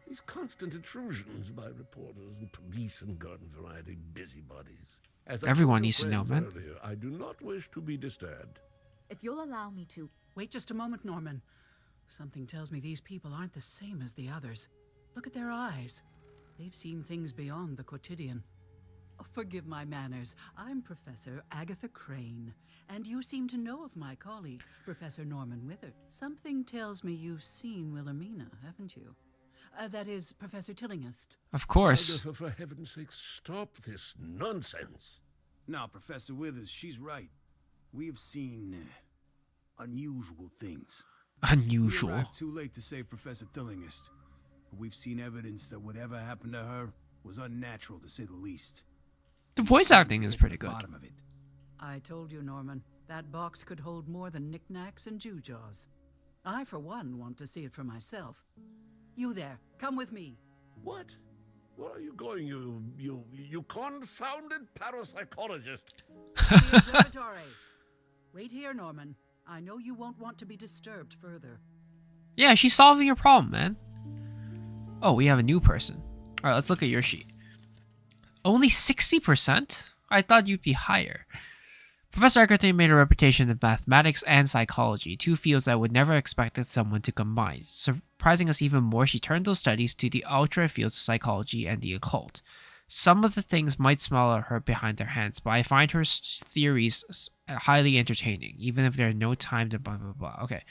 Speaker 9: these constant intrusions by reporters and police and garden variety busybodies. As I
Speaker 1: Everyone
Speaker 9: told your
Speaker 1: needs to know,
Speaker 9: friends
Speaker 1: man.
Speaker 9: earlier, I do not wish to be disturbed.
Speaker 4: If you'll allow me to.
Speaker 2: Wait just a moment, Norman. Something tells me these people aren't the same as the others. Look at their eyes. They've seen things beyond the quotidian. Oh, forgive my manners. I'm Professor Agatha Crane, and you seem to know of my colleague, Professor Norman Withers. Something tells me you've seen Wilhelmina, haven't you? That is, Professor Tillinghast.
Speaker 1: Of course.
Speaker 9: Agatha, for heaven's sake, stop this nonsense.
Speaker 3: Now, Professor Withers, she's right. We have seen unusual things. We
Speaker 1: Unusual.
Speaker 3: arrived too late to save Professor Tillinghast, but we've seen evidence that whatever happened to her was unnatural, to say the least.
Speaker 1: The voice acting is pretty
Speaker 3: Get to the
Speaker 1: good.
Speaker 3: bottom of it.
Speaker 2: I told you, Norman, that box could hold more than knickknacks and gewgaws. I, for one, want to see it for myself. You there, come with me.
Speaker 9: What? Where are you going, you confounded parapsychologist?
Speaker 2: The observatory. Wait here, Norman. I know you won't want to be disturbed further.
Speaker 1: Yeah, she's solving your problem, man. Oh, we have a new person. Alright, let's look at your sheet. Only 60%? I thought you'd be higher. Professor Agatha made a reputation in mathematics and psychology, two fields I would never expected someone to combine. Surprising us even more, she turned those studies to the ultra fields of psychology and the occult. Some of the things might smell at her behind their hands, but I find her theories highly entertaining, even if there's no time to blah blah blah. Okay.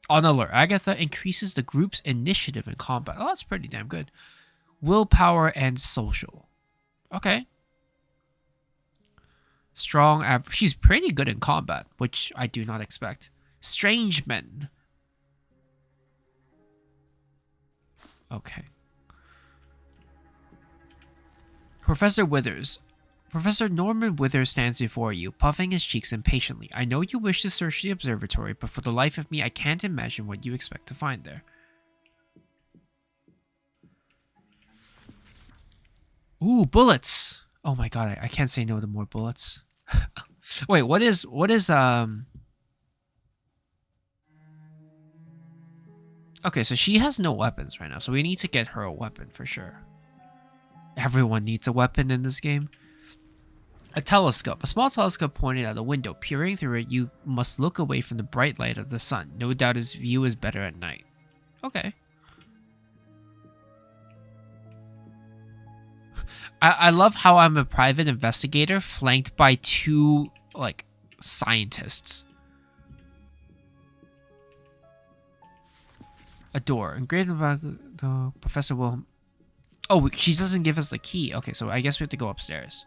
Speaker 1: On alert, Agatha increases the group's initiative in combat. Oh, that's pretty damn good. Willpower and social. Okay. Strong average. She's pretty good in combat, which I do not expect. Strange men. Okay. Professor Withers. Professor Norman Withers stands before you, puffing his cheeks impatiently. I know you wish to search the observatory, but for the life of me, I can't imagine what you expect to find there. Ooh, bullets! Oh my god, I can't say no to more bullets. Wait, what is Okay, so she has no weapons right now, so we need to get her a weapon for sure. Everyone needs a weapon in this game. A telescope. A small telescope pointed out a window. Peering through it, you must look away from the bright light of the sun. No doubt his view is better at night. Okay. I love how I'm a private investigator flanked by two, like, scientists. A door. Engraved about the Professor Wilhelm. Oh, she doesn't give us the key. Okay, so I guess we have to go upstairs.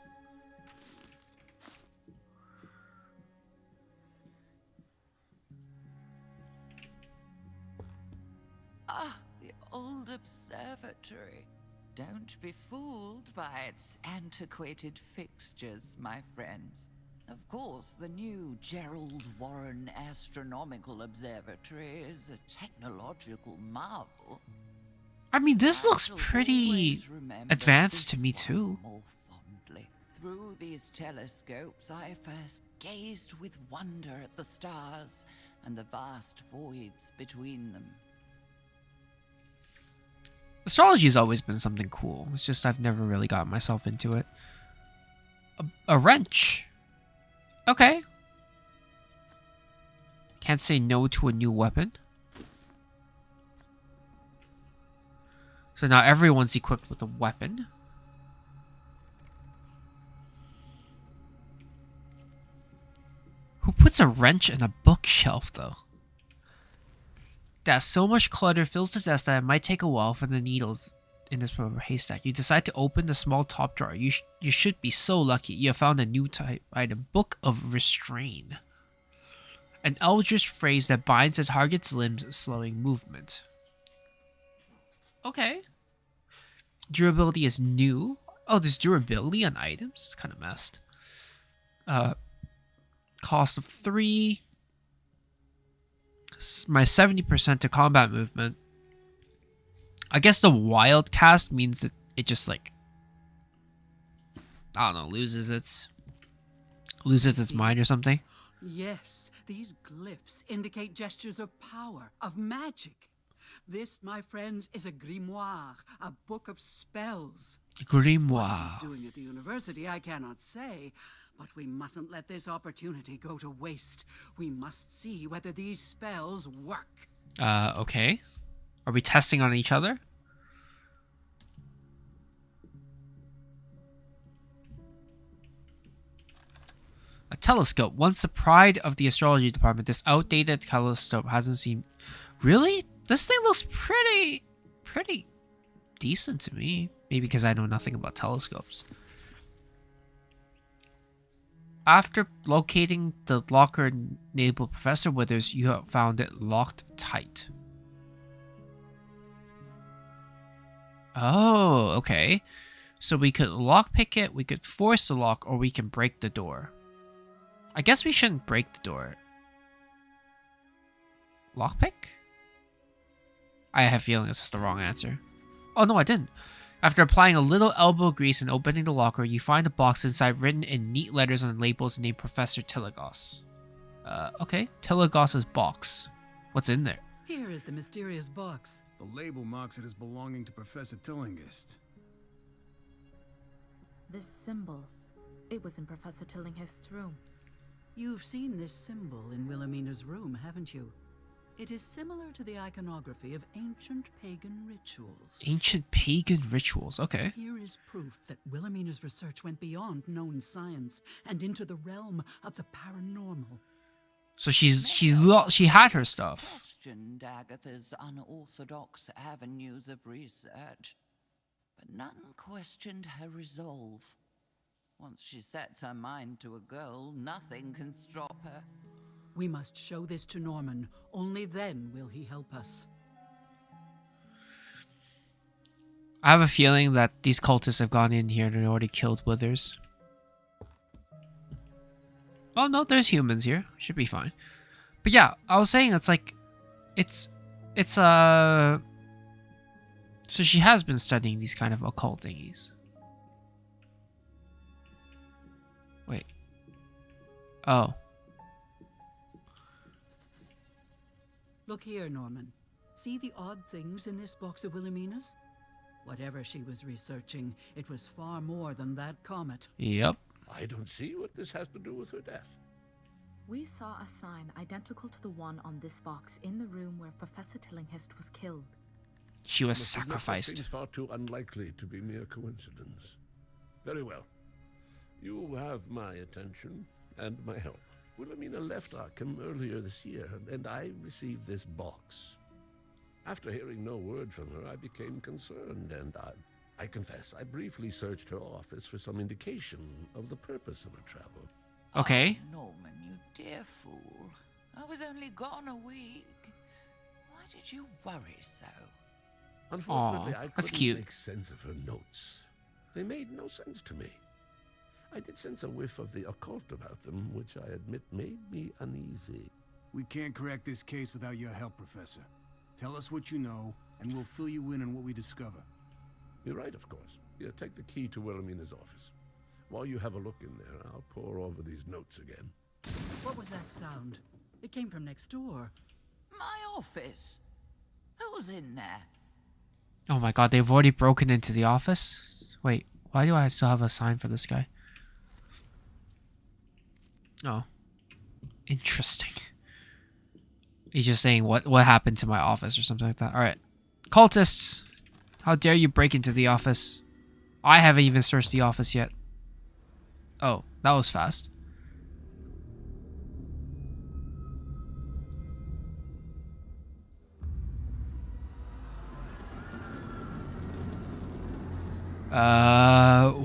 Speaker 5: Ah, the old observatory. Don't be fooled by its antiquated fixtures, my friends. Of course, the new Gerald Warren Astronomical Observatory is a technological marvel.
Speaker 1: I mean, this
Speaker 5: I
Speaker 1: looks
Speaker 5: shall
Speaker 1: pretty
Speaker 5: always remember
Speaker 1: advanced to
Speaker 5: this
Speaker 1: me
Speaker 5: one
Speaker 1: too.
Speaker 5: more fondly. Through these telescopes, I first gazed with wonder at the stars and the vast voids between them.
Speaker 1: Astrology's always been something cool. It's just I've never really got myself into it. A wrench. Okay. Can't say no to a new weapon. So now everyone's equipped with a weapon. Who puts a wrench in a bookshelf, though? That so much clutter fills the desk that it might take a while for the needles in this haystack. You decide to open the small top drawer. You should be so lucky. You have found a new type item. Book of Restrain. An eldritch phrase that binds a target's limbs, slowing movement. Okay. Durability is new. Oh, there's durability on items? It's kind of messed. Cost of 3. My 70% to combat movement. I guess the wild cast means that it just like, I don't know, loses its mind or something.
Speaker 2: Yes, these glyphs indicate gestures of power, of magic. This, my friends, is a grimoire, a book of spells.
Speaker 1: Grimoire.
Speaker 2: What he's doing at the university, I cannot say, but we mustn't let this opportunity go to waste. We must see whether these spells work.
Speaker 1: Okay. Are we testing on each other? A telescope. Once the pride of the astrology department, this outdated telescope hasn't seen... Really? This thing looks pretty decent to me. Maybe because I know nothing about telescopes. After locating the locker enabled Professor Withers, you have found it locked tight. Oh, okay. So we could lockpick it, we could force the lock, or we can break the door. I guess we shouldn't break the door. Lockpick? I have a feeling it's just the wrong answer. Oh no, I didn't. After applying a little elbow grease and opening the locker, you find a box inside written in neat letters on labels named Professor Tilagos. Okay. Tilagos's box. What's in there?
Speaker 2: Here is the mysterious box.
Speaker 3: The label marks it as belonging to Professor Tillinghast.
Speaker 6: This symbol, it was in Professor Tillinghast's room.
Speaker 2: You've seen this symbol in Wilhelmina's room, haven't you? It is similar to the iconography of ancient pagan rituals.
Speaker 1: Ancient pagan rituals, okay.
Speaker 2: Here is proof that Wilhelmina's research went beyond known science and into the realm of the paranormal.
Speaker 1: So she had her stuff.
Speaker 5: Questioned Agatha's unorthodox avenues of research, but none questioned her resolve. Once she sets her mind to a goal, nothing can stop her.
Speaker 2: We must show this to Norman. Only then will he help us.
Speaker 1: I have a feeling that these cultists have gone in here and already killed Withers. Oh no, there's humans here. Should be fine. But yeah, I was saying it's like, so she has been studying these kind of occult thingies. Wait. Oh.
Speaker 2: Look here, Norman. See the odd things in this box of Wilhelmina's? Whatever she was researching, it was far more than that comet.
Speaker 1: Yep.
Speaker 9: I don't see what this has to do with her death.
Speaker 6: We saw a sign identical to the one on this box in the room where Professor Tillinghast was killed.
Speaker 1: She was
Speaker 9: Must have looked at
Speaker 1: sacrificed.
Speaker 9: things far too unlikely to be mere coincidence. Very well. You have my attention and my help. Wilhelmina left Arkham earlier this year, and I received this box. After hearing no word from her, I became concerned, and I confess, I briefly searched her office for some indication of the purpose of her travel.
Speaker 1: Okay.
Speaker 5: Oh, Norman, you dear fool. I was only gone a week. Why did you worry so?
Speaker 9: Unfortunately,
Speaker 1: Aw,
Speaker 9: I
Speaker 1: that's
Speaker 9: couldn't
Speaker 1: cute.
Speaker 9: make sense of her notes. They made no sense to me. I did sense a whiff of the occult about them, which I admit made me uneasy.
Speaker 3: We can't crack this case without your help, Professor. Tell us what you know, and we'll fill you in on what we discover.
Speaker 9: You're right, of course. Here, take the key to Wilhelmina's office. While you have a look in there, I'll pore over these notes again.
Speaker 2: What was that sound? It came from next door.
Speaker 5: My office? Who's in there?
Speaker 1: Oh my god, they've already broken into the office? Wait, why do I still have a sign for this guy? Oh. Interesting. He's just saying what happened to my office or something like that. Alright. Cultists! How dare you break into the office? I haven't even searched the office yet. Oh, that was fast.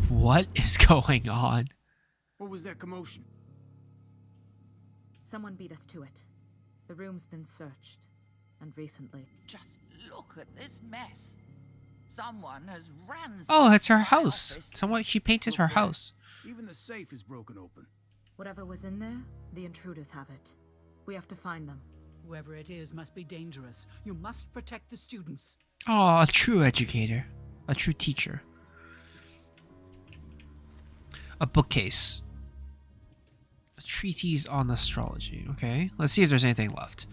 Speaker 1: What is going on?
Speaker 3: What was that commotion?
Speaker 6: Someone beat us to it. The room's been searched. And recently.
Speaker 5: Just look at this mess. Someone has ransacked
Speaker 1: Oh, it's her
Speaker 5: my
Speaker 1: house.
Speaker 5: office.
Speaker 1: Someone, she painted her house.
Speaker 3: Even the safe is broken open.
Speaker 6: Whatever was in there, the intruders have it. We have to find them.
Speaker 2: Whoever it is must be dangerous. You must protect the students.
Speaker 1: Oh, a true educator. A true teacher. A bookcase. A treatise on astrology. Okay, let's see if there's anything left.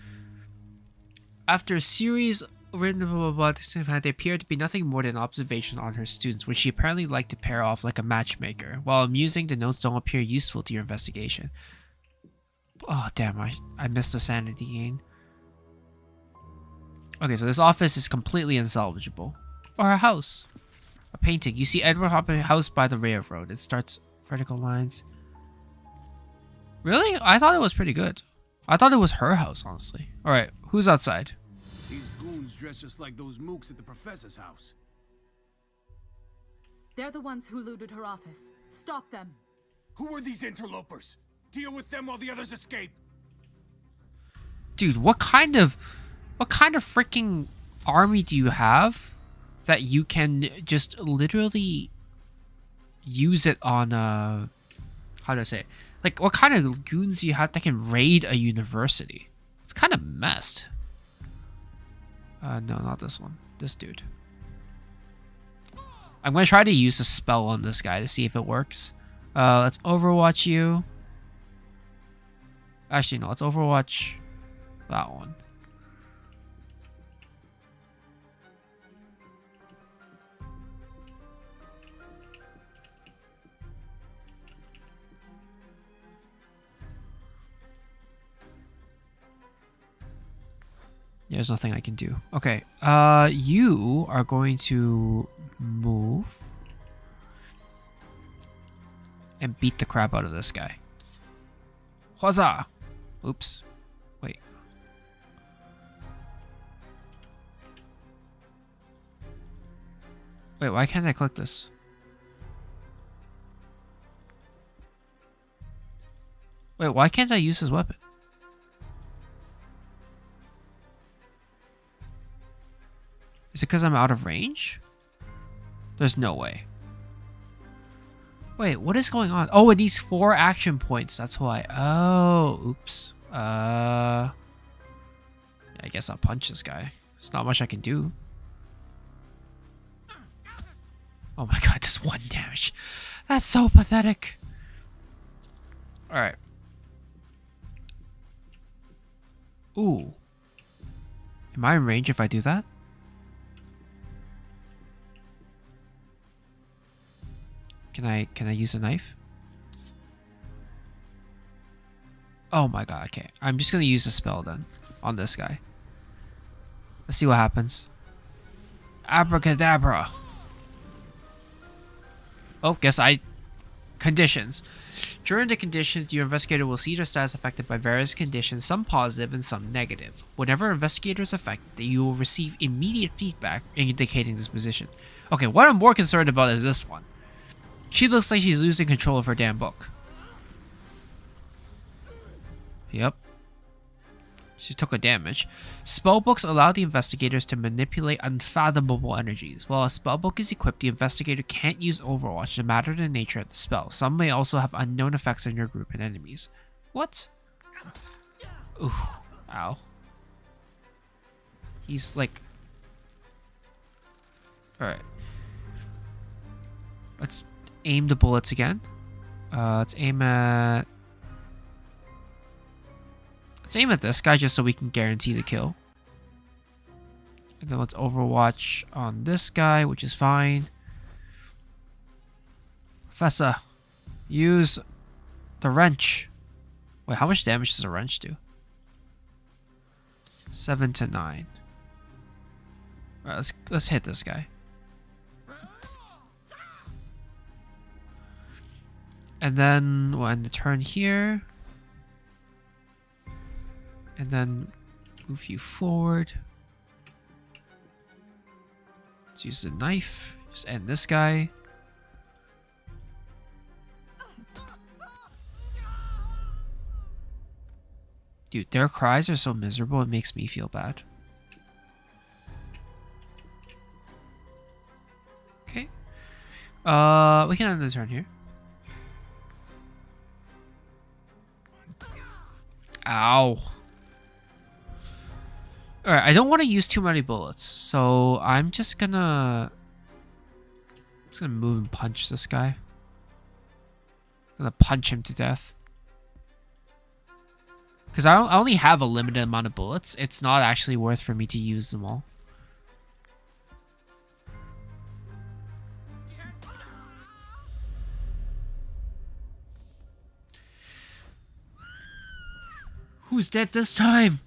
Speaker 1: After a series written blah blah blah, they appeared to be nothing more than observation on her students, which she apparently liked to pair off like a matchmaker. While amusing, the notes don't appear useful to your investigation. Oh damn, I missed the sanity gain. Okay, so this office is completely unsalvageable. Or a house. A painting. You see Edward Hopper house by the railroad. It starts vertical lines. Really? I thought it was pretty good. I thought it was her house, honestly. Alright, who's outside?
Speaker 3: These goons dress just like those mooks at the professor's house.
Speaker 6: They're the ones who looted her office. Stop them.
Speaker 7: Who are these interlopers? Deal with them while the others escape.
Speaker 1: Dude, what kind of freaking army do you have that you can just literally use it on how do I say it? Like, what kind of goons do you have that can raid a university? It's kind of messed. No, not this one. This dude. I'm gonna try to use a spell on this guy to see if it works. Let's overwatch you. Actually, no, let's overwatch that one. There's nothing I can do. Okay, you are going to move and beat the crap out of this guy. Huzzah! Oops. Wait. Wait, why can't I click this? Wait, why can't I use his weapon? Is it because I'm out of range? There's no way. Wait, what is going on? Oh, it needs 4 action points. That's why. Oh, oops. Yeah, I guess I'll punch this guy. There's not much I can do. Oh my god, just 1 damage. That's so pathetic. Alright. Ooh. Am I in range if I do that? Can I use a knife? Oh my god, okay. I'm just gonna use a spell then on this guy. Let's see what happens. Abracadabra. Oh, conditions. During the conditions, your investigator will see their status affected by various conditions, some positive and some negative. Whenever investigator is affected, you will receive immediate feedback indicating this position. Okay, what I'm more concerned about is this one. She looks like she's losing control of her damn book. Yep. She took a damage. Spellbooks allow the investigators to manipulate unfathomable energies. While a spellbook is equipped, the investigator can't use Overwatch no matter the nature of the spell. Some may also have unknown effects on your group and enemies. What? Ooh. Ow. He's like... Alright. Let's aim the bullets again. Let's aim at Let's aim at this guy just so we can guarantee the kill. And then let's overwatch on this guy, which is fine. Professor, use the wrench. Wait, how much damage does a wrench do? 7 to 9. Alright, let's hit this guy. And then we'll end the turn here. And then move you forward. Let's use the knife. Just end this guy. Dude, their cries are so miserable, it makes me feel bad. Okay. We can end the turn here. Ow. Alright, I don't want to use too many bullets, so I'm just gonna move and punch this guy. I'm gonna punch him to death. Because I only have a limited amount of bullets. It's not actually worth for me to use them all. Who's dead this time?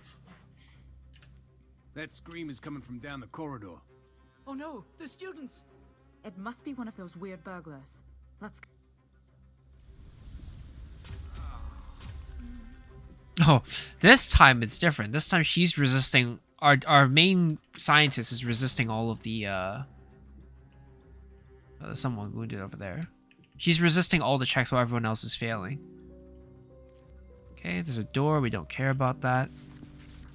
Speaker 3: That scream is coming from down the corridor.
Speaker 2: Oh no, the students!
Speaker 6: It must be one of those weird burglars. Let's...
Speaker 1: Oh, this time it's different. This time she's resisting. Our main scientist is resisting all of the someone wounded over there. She's resisting all the checks while everyone else is failing. Okay, there's a door. We don't care about that.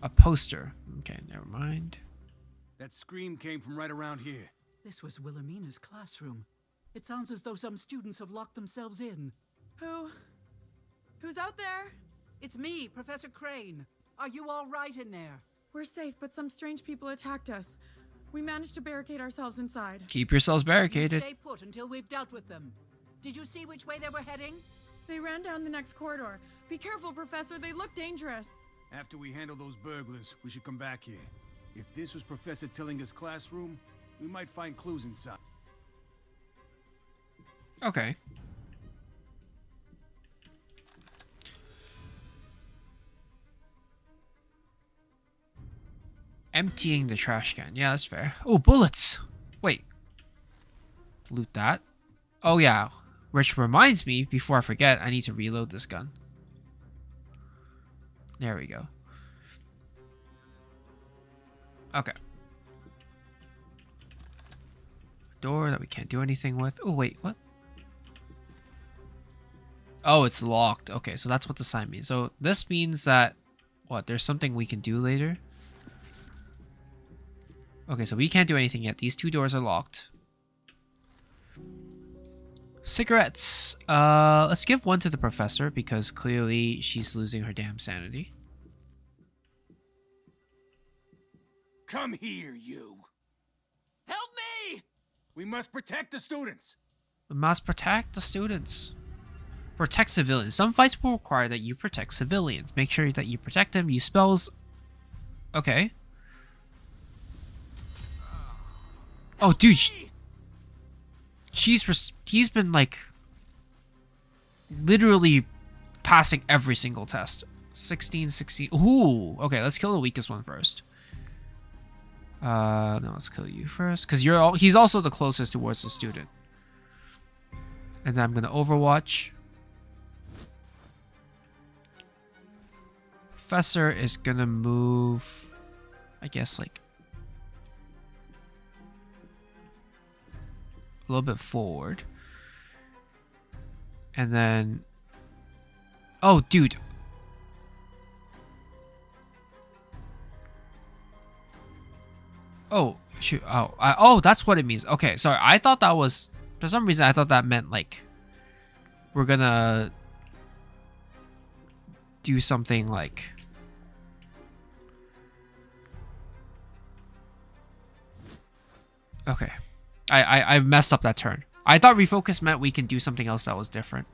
Speaker 1: A poster. Okay, never mind.
Speaker 3: That scream came from right around here.
Speaker 2: This was Wilhelmina's classroom. It sounds as though some students have locked themselves in.
Speaker 8: Who's out there?
Speaker 2: It's me, Professor Crane. Are you all right in there?
Speaker 8: We're safe, but some strange people attacked us. We managed to barricade ourselves inside.
Speaker 1: Keep yourselves barricaded.
Speaker 2: Stay put until we've dealt with them. Did you see which way they were heading?
Speaker 8: They ran down the next corridor. Be careful, Professor. They look dangerous.
Speaker 3: After we handle those burglars, we should come back here. If this was Professor Tillinger's classroom, we might find clues inside.
Speaker 1: Okay. Emptying the trash can. Yeah, that's fair. Oh, bullets. Wait. Loot that. Oh, yeah. Which reminds me, before I forget, I need to reload this gun. There we go. Okay. Door that we can't do anything with. Oh, wait, what? Oh, it's locked. Okay, so that's what the sign means. So this means that, what, there's something we can do later? Okay, so we can't do anything yet. These two doors are locked. Cigarettes. Let's give one to the professor because clearly she's losing her damn sanity.
Speaker 7: Come here, you. Help me! We must protect the students.
Speaker 1: We must protect the students. Protect civilians. Some fights will require that you protect civilians. Make sure that you protect them. Use spells. Okay. Oh, dude. He's been, like, literally passing every single test. 16, 16. Ooh. Okay, let's kill the weakest one first. No, let's kill you first. Because he's also the closest towards the student. And then I'm going to overwatch. Professor is going to move, I guess, like, a little bit forward. And then... Oh, dude. Oh, shoot. Oh, that's what it means. Okay, sorry. I thought that was... For some reason, I thought that meant, like, we're gonna do something like... Okay. I messed up that turn. I thought refocus meant we can do something else that was different.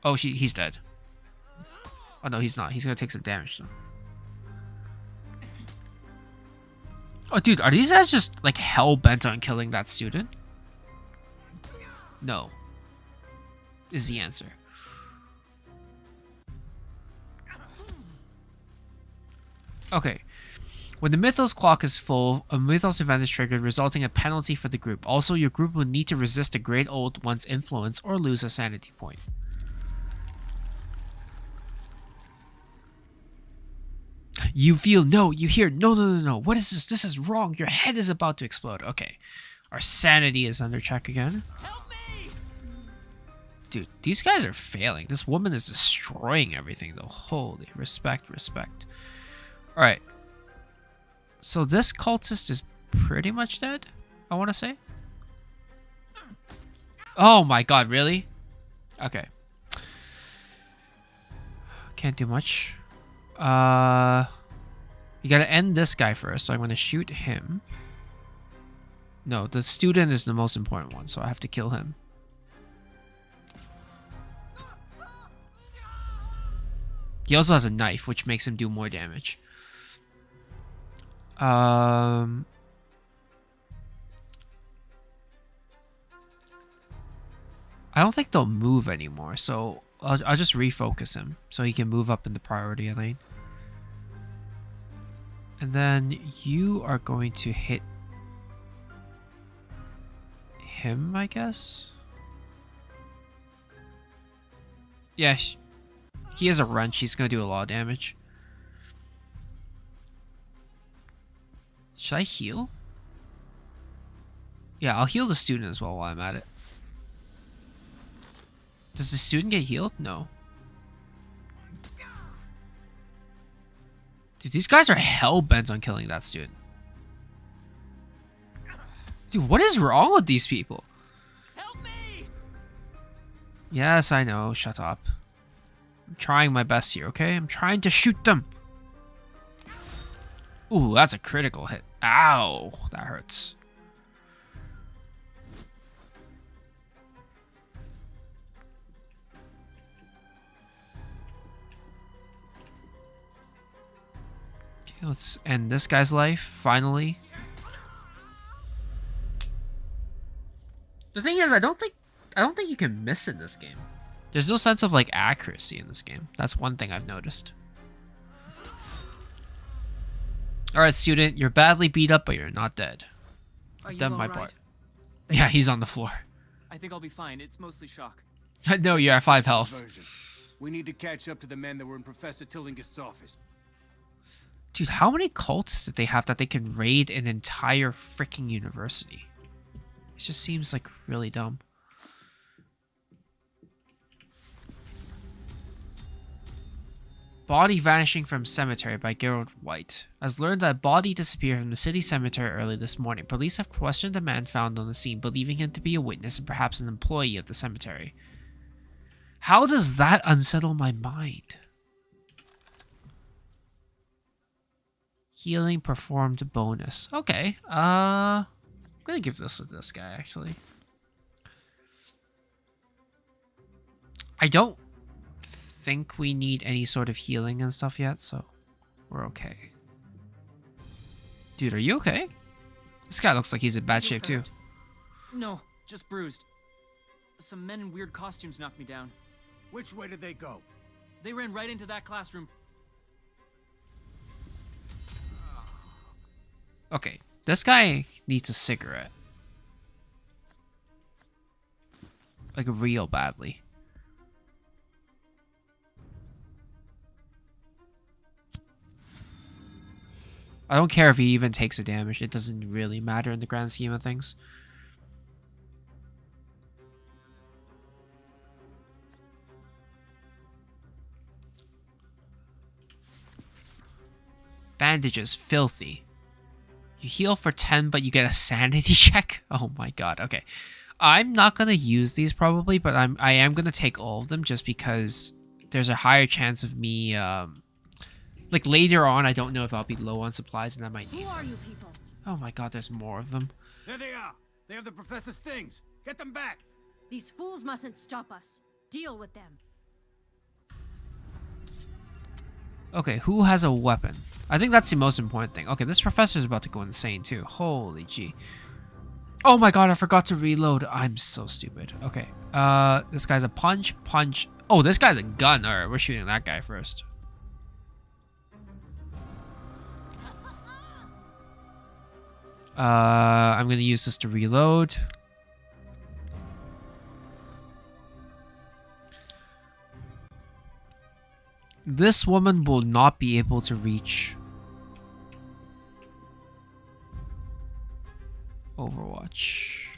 Speaker 1: Oh, he's dead. Oh no, he's not. He's gonna take some damage though. Oh dude, are these guys just like hell bent on killing that student? No. Is the answer. Okay. When the Mythos clock is full, a Mythos event is triggered, resulting in a penalty for the group. Also, your group will need to resist a Great Old One's influence or lose a sanity point. You feel no, you hear no, no, no, no. What is this? This is wrong. Your head is about to explode. Okay. Our sanity is under check again.
Speaker 7: Help me!
Speaker 1: Dude, these guys are failing. This woman is destroying everything though. Holy respect, respect. Alright. So this cultist is pretty much dead, I want to say. Oh my god, really? Okay. Can't do much. You gotta end this guy first, so I'm gonna shoot him. No, the student is the most important one, so I have to kill him. He also has a knife, which makes him do more damage. I don't think they'll move anymore, so I'll just refocus him so he can move up in the priority lane. And then you are going to hit him, I guess? Yeah, he has a wrench. He's going to do a lot of damage. Should I heal? Yeah, I'll heal the student as well while I'm at it. Does the student get healed? No. Dude, these guys are hell-bent on killing that student. Dude, what is wrong with these people?
Speaker 7: Help me!
Speaker 1: Yes, I know. Shut up. I'm trying my best here, okay? I'm trying to shoot them. Ooh, that's a critical hit. Ow, that hurts. Okay, let's end this guy's life, finally. The thing is, I don't think you can miss in this game. There's no sense of like accuracy in this game. That's one thing I've noticed. Alright, student, you're badly beat up, but you're not dead. I've done my part. Yeah, he's on the floor.
Speaker 10: I think I'll be fine. It's mostly shock.
Speaker 1: No, you're at 5 health.
Speaker 7: We need to catch up to the men that were in Professor Tillingist's office.
Speaker 1: Dude, how many cults did they have that they can raid an entire freaking university? It just seems like really dumb. Body Vanishing from Cemetery by Gerald White. Has learned that a body disappeared from the city cemetery early this morning. Police have questioned the man found on the scene, believing him to be a witness and perhaps an employee of the cemetery. How does that unsettle my mind? Healing performed bonus. Okay, I'm gonna give this to this guy, actually. I don't think we need any sort of healing and stuff yet, so we're okay. Dude, are you okay? This guy looks like he's in bad shape too.
Speaker 10: No, just bruised. Some men in weird costumes knocked me down.
Speaker 7: Which way did they go?
Speaker 10: They ran right into that classroom.
Speaker 1: Okay, this guy needs a cigarette. Like real badly. I don't care if he even takes a damage. It doesn't really matter in the grand scheme of things. Bandages, filthy. You heal for 10, but you get a sanity check? Oh my god, okay. I'm not going to use these probably, but I am going to take all of them just because there's a higher chance of me... like later on, I don't know if I'll be low on supplies and I might need...
Speaker 4: Who are you people?
Speaker 1: Oh my god, there's more of them.
Speaker 7: There they are. They have the professor's things. Get them back.
Speaker 4: These fools mustn't stop us. Deal with them.
Speaker 1: Okay, who has a weapon? I think that's the most important thing. Okay, this professor's about to go insane too. Holy gee. Oh my god, I forgot to reload. I'm so stupid. Okay. This guy's a punch. Oh, this guy's a gun. Alright, we're shooting that guy first. I'm gonna use this to reload. This woman will not be able to reach Overwatch.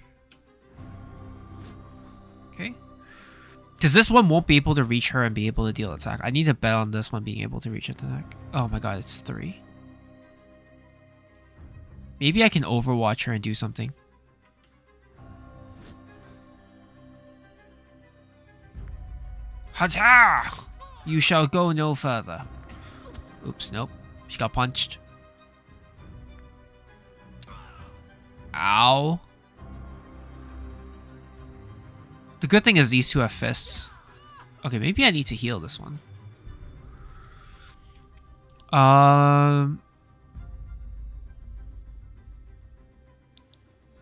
Speaker 1: Okay. Because this one won't be able to reach her and be able to deal attack. I need to bet on this one being able to reach attack. Oh my god, it's 3. Maybe I can Overwatch her and do something. Hata! You shall go no further. Oops, nope. She got punched. Ow. The good thing is these two have fists. Okay, maybe I need to heal this one.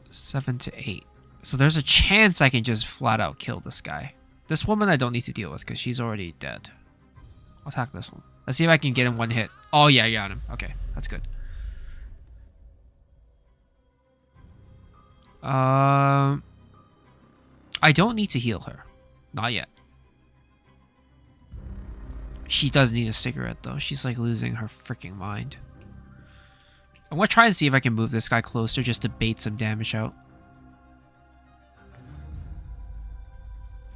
Speaker 1: 7 to 8. So there's a chance I can just flat out kill this guy. This woman I don't need to deal with because she's already dead. I'll attack this one. Let's see if I can get him one hit. Oh yeah, I got him. Okay, that's good. I don't need to heal her. Not yet. She does need a cigarette though. She's like losing her freaking mind. I'm gonna try and see if I can move this guy closer just to bait some damage out.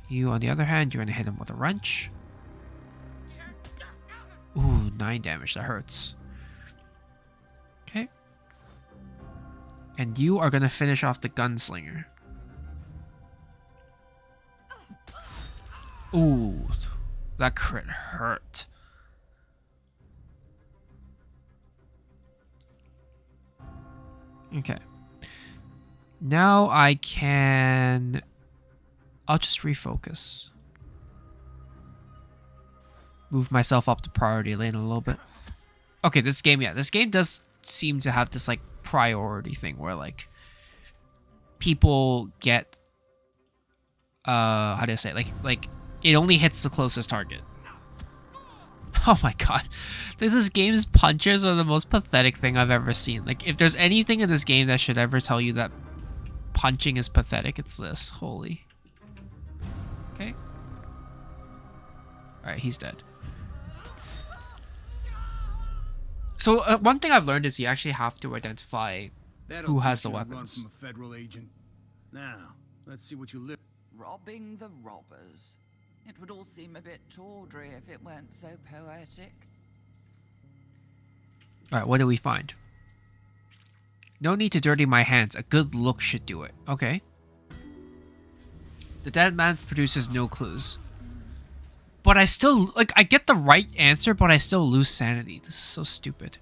Speaker 1: You, on the other hand, you're gonna hit him with a wrench. Ooh, 9 damage. That hurts. Okay. And you are gonna finish off the gunslinger. Ooh, that crit hurt. Okay. Now I can... I'll just refocus. Move myself up the priority lane a little bit. Okay, this game, yeah. This game does seem to have this, like, priority thing where, like, people get... how do I say it? Like, it only hits the closest target. Oh my god. This game's punches are the most pathetic thing I've ever seen. Like, if there's anything in this game that should ever tell you that punching is pathetic, it's this. Holy. Okay. Alright, he's dead. So, one thing I've learned is you actually have to identify who has the weapons.
Speaker 3: From a federal agent. Now, let's see what you live.
Speaker 5: Robbing the robbers. It would all seem a bit tawdry if it weren't so poetic.
Speaker 1: Alright, what do we find? No need to dirty my hands. A good look should do it. Okay. The dead man produces no clues. But I still... Like, I get the right answer, but I still lose sanity. This is so stupid.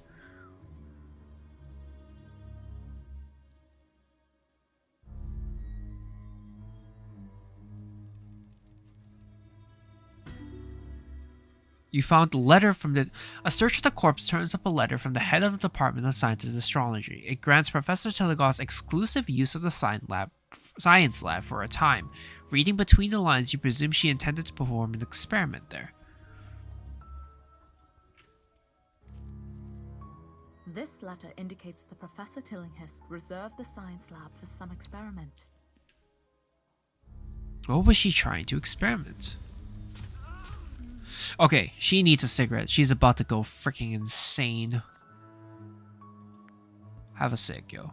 Speaker 1: You found a letter from the... A search of the corpse turns up a letter from the head of the Department of Sciences and Astrology. It grants Professor Telegos exclusive use of the science lab for a time. Reading between the lines, you presume she intended to perform an experiment there.
Speaker 6: This letter indicates that Professor Tillinghast reserved the science lab for some experiment.
Speaker 1: What was she trying to experiment? Okay, she needs a cigarette. She's about to go freaking insane. Have a cig, yo.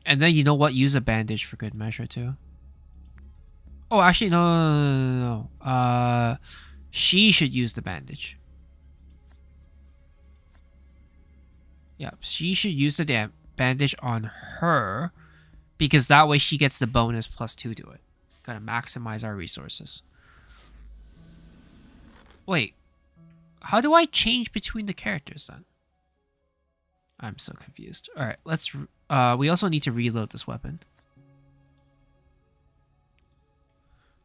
Speaker 1: And then, you know what? Use a bandage for good measure, too. Oh, actually, no. She should use the bandage. Yeah, she should use the bandage on her, because that way she gets the bonus +2 to it. Gotta maximize our resources. Wait, how do I change between the characters then? I'm so confused. All right, let's. We also need to reload this weapon.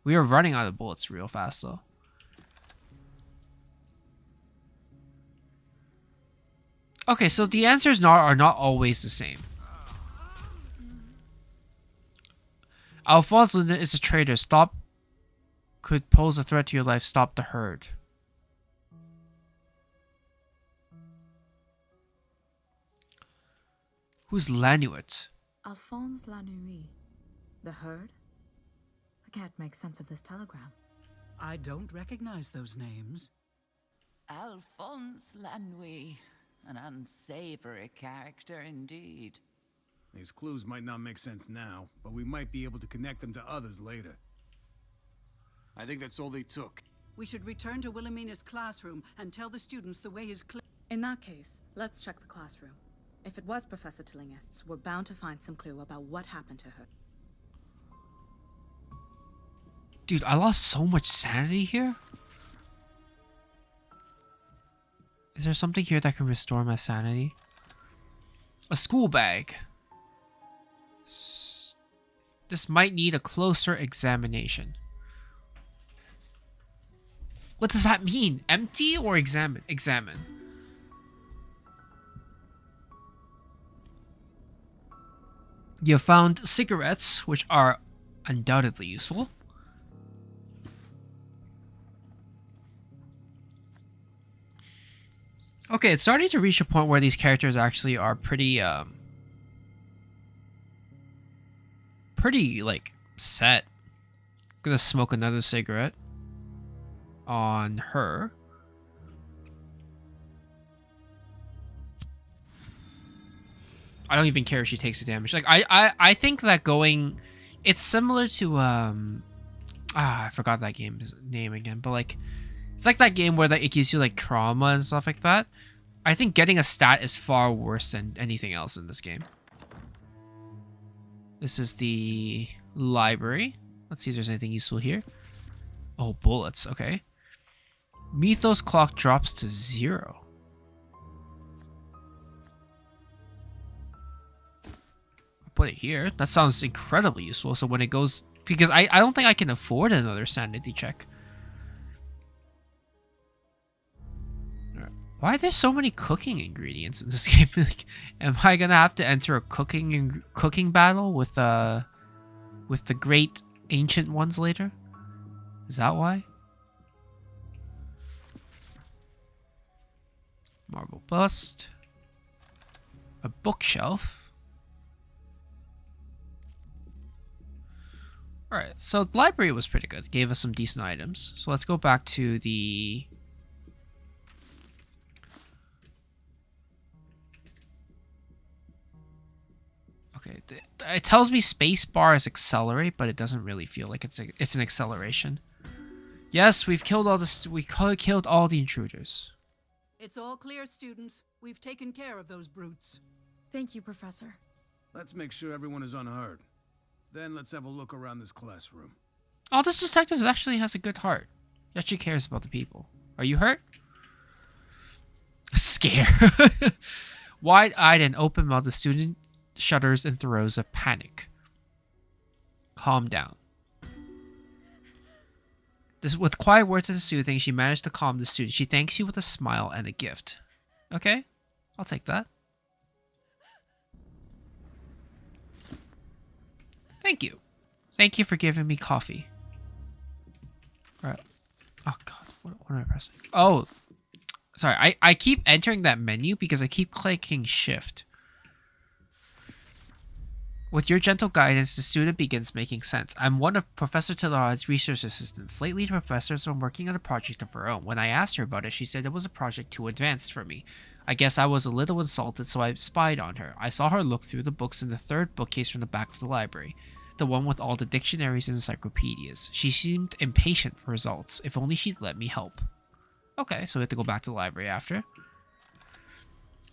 Speaker 1: We are running out of bullets real fast, though. Okay, so the answers are not always the same. Alphonse Luna is a traitor. Stop. Could pose a threat to your life. Stop the herd. Who's Lanuit?
Speaker 6: Alphonse Lanui. The herd? I can't make sense of this telegram.
Speaker 2: I don't recognize those names.
Speaker 5: Alphonse Lanui. An unsavory character indeed.
Speaker 3: These clues might not make sense now, but we might be able to connect them to others later. I think that's all they took.
Speaker 2: We should return to Wilhelmina's classroom and tell the students the way is clear.
Speaker 6: In that case, let's check the classroom. If it was Professor Tillingist's, we're bound to find some clue about what happened to her.
Speaker 1: Dude, I lost so much sanity here. Is there something here that can restore my sanity? A school bag. This might need a closer examination. What does that mean? Empty or examine? Examine. You found cigarettes, which are undoubtedly useful. Okay, it's starting to reach a point where these characters actually are pretty like set. I'm gonna smoke another cigarette on her. I don't even care if she takes the damage. Like I think that going, it's similar to I forgot that game's name again, but like it's like that game where it gives you like trauma and stuff like that. I think getting a stat is far worse than anything else in this game. This is the library. Let's see if there's anything useful here. Oh, bullets. Okay. Mythos clock drops to 0. I'll put it here. That sounds incredibly useful. So when it goes... Because I don't think I can afford another sanity check. Why are there so many cooking ingredients in this game? Like, am I gonna have to enter a cooking battle with the great ancient ones later? Is that why? Marble bust. A bookshelf. Alright, so the library was pretty good. Gave us some decent items. So let's go back to the... Okay, it tells me spacebar is accelerate, but it doesn't really feel like it's an acceleration. Yes, we've killed all killed all the intruders.
Speaker 2: It's all clear, students. We've taken care of those brutes.
Speaker 8: Thank you, Professor.
Speaker 3: Let's make sure everyone is unhurt. Then let's have a look around this classroom.
Speaker 1: Oh, this detective actually has a good heart. He actually cares about the people. Are you hurt? Scare. Wide-eyed and open-mouthed, the student shudders and throws a panic. Calm down. This, with quiet words and soothing, she managed to calm the student. She thanks you with a smile and a gift. Okay, I'll take that. Thank you. Thank you for giving me coffee. Alright. Oh god, what am I pressing? Oh, sorry. I keep entering that menu because I keep clicking shift. With your gentle guidance, the student begins making sense. I'm one of Professor Tillard's research assistants. Lately, the professor has been working on a project of her own. When I asked her about it, she said it was a project too advanced for me. I guess I was a little insulted, so I spied on her. I saw her look through the books in the third bookcase from the back of the library, the one with all the dictionaries and encyclopedias. She seemed impatient for results. If only she'd let me help. Okay, so we have to go back to the library after.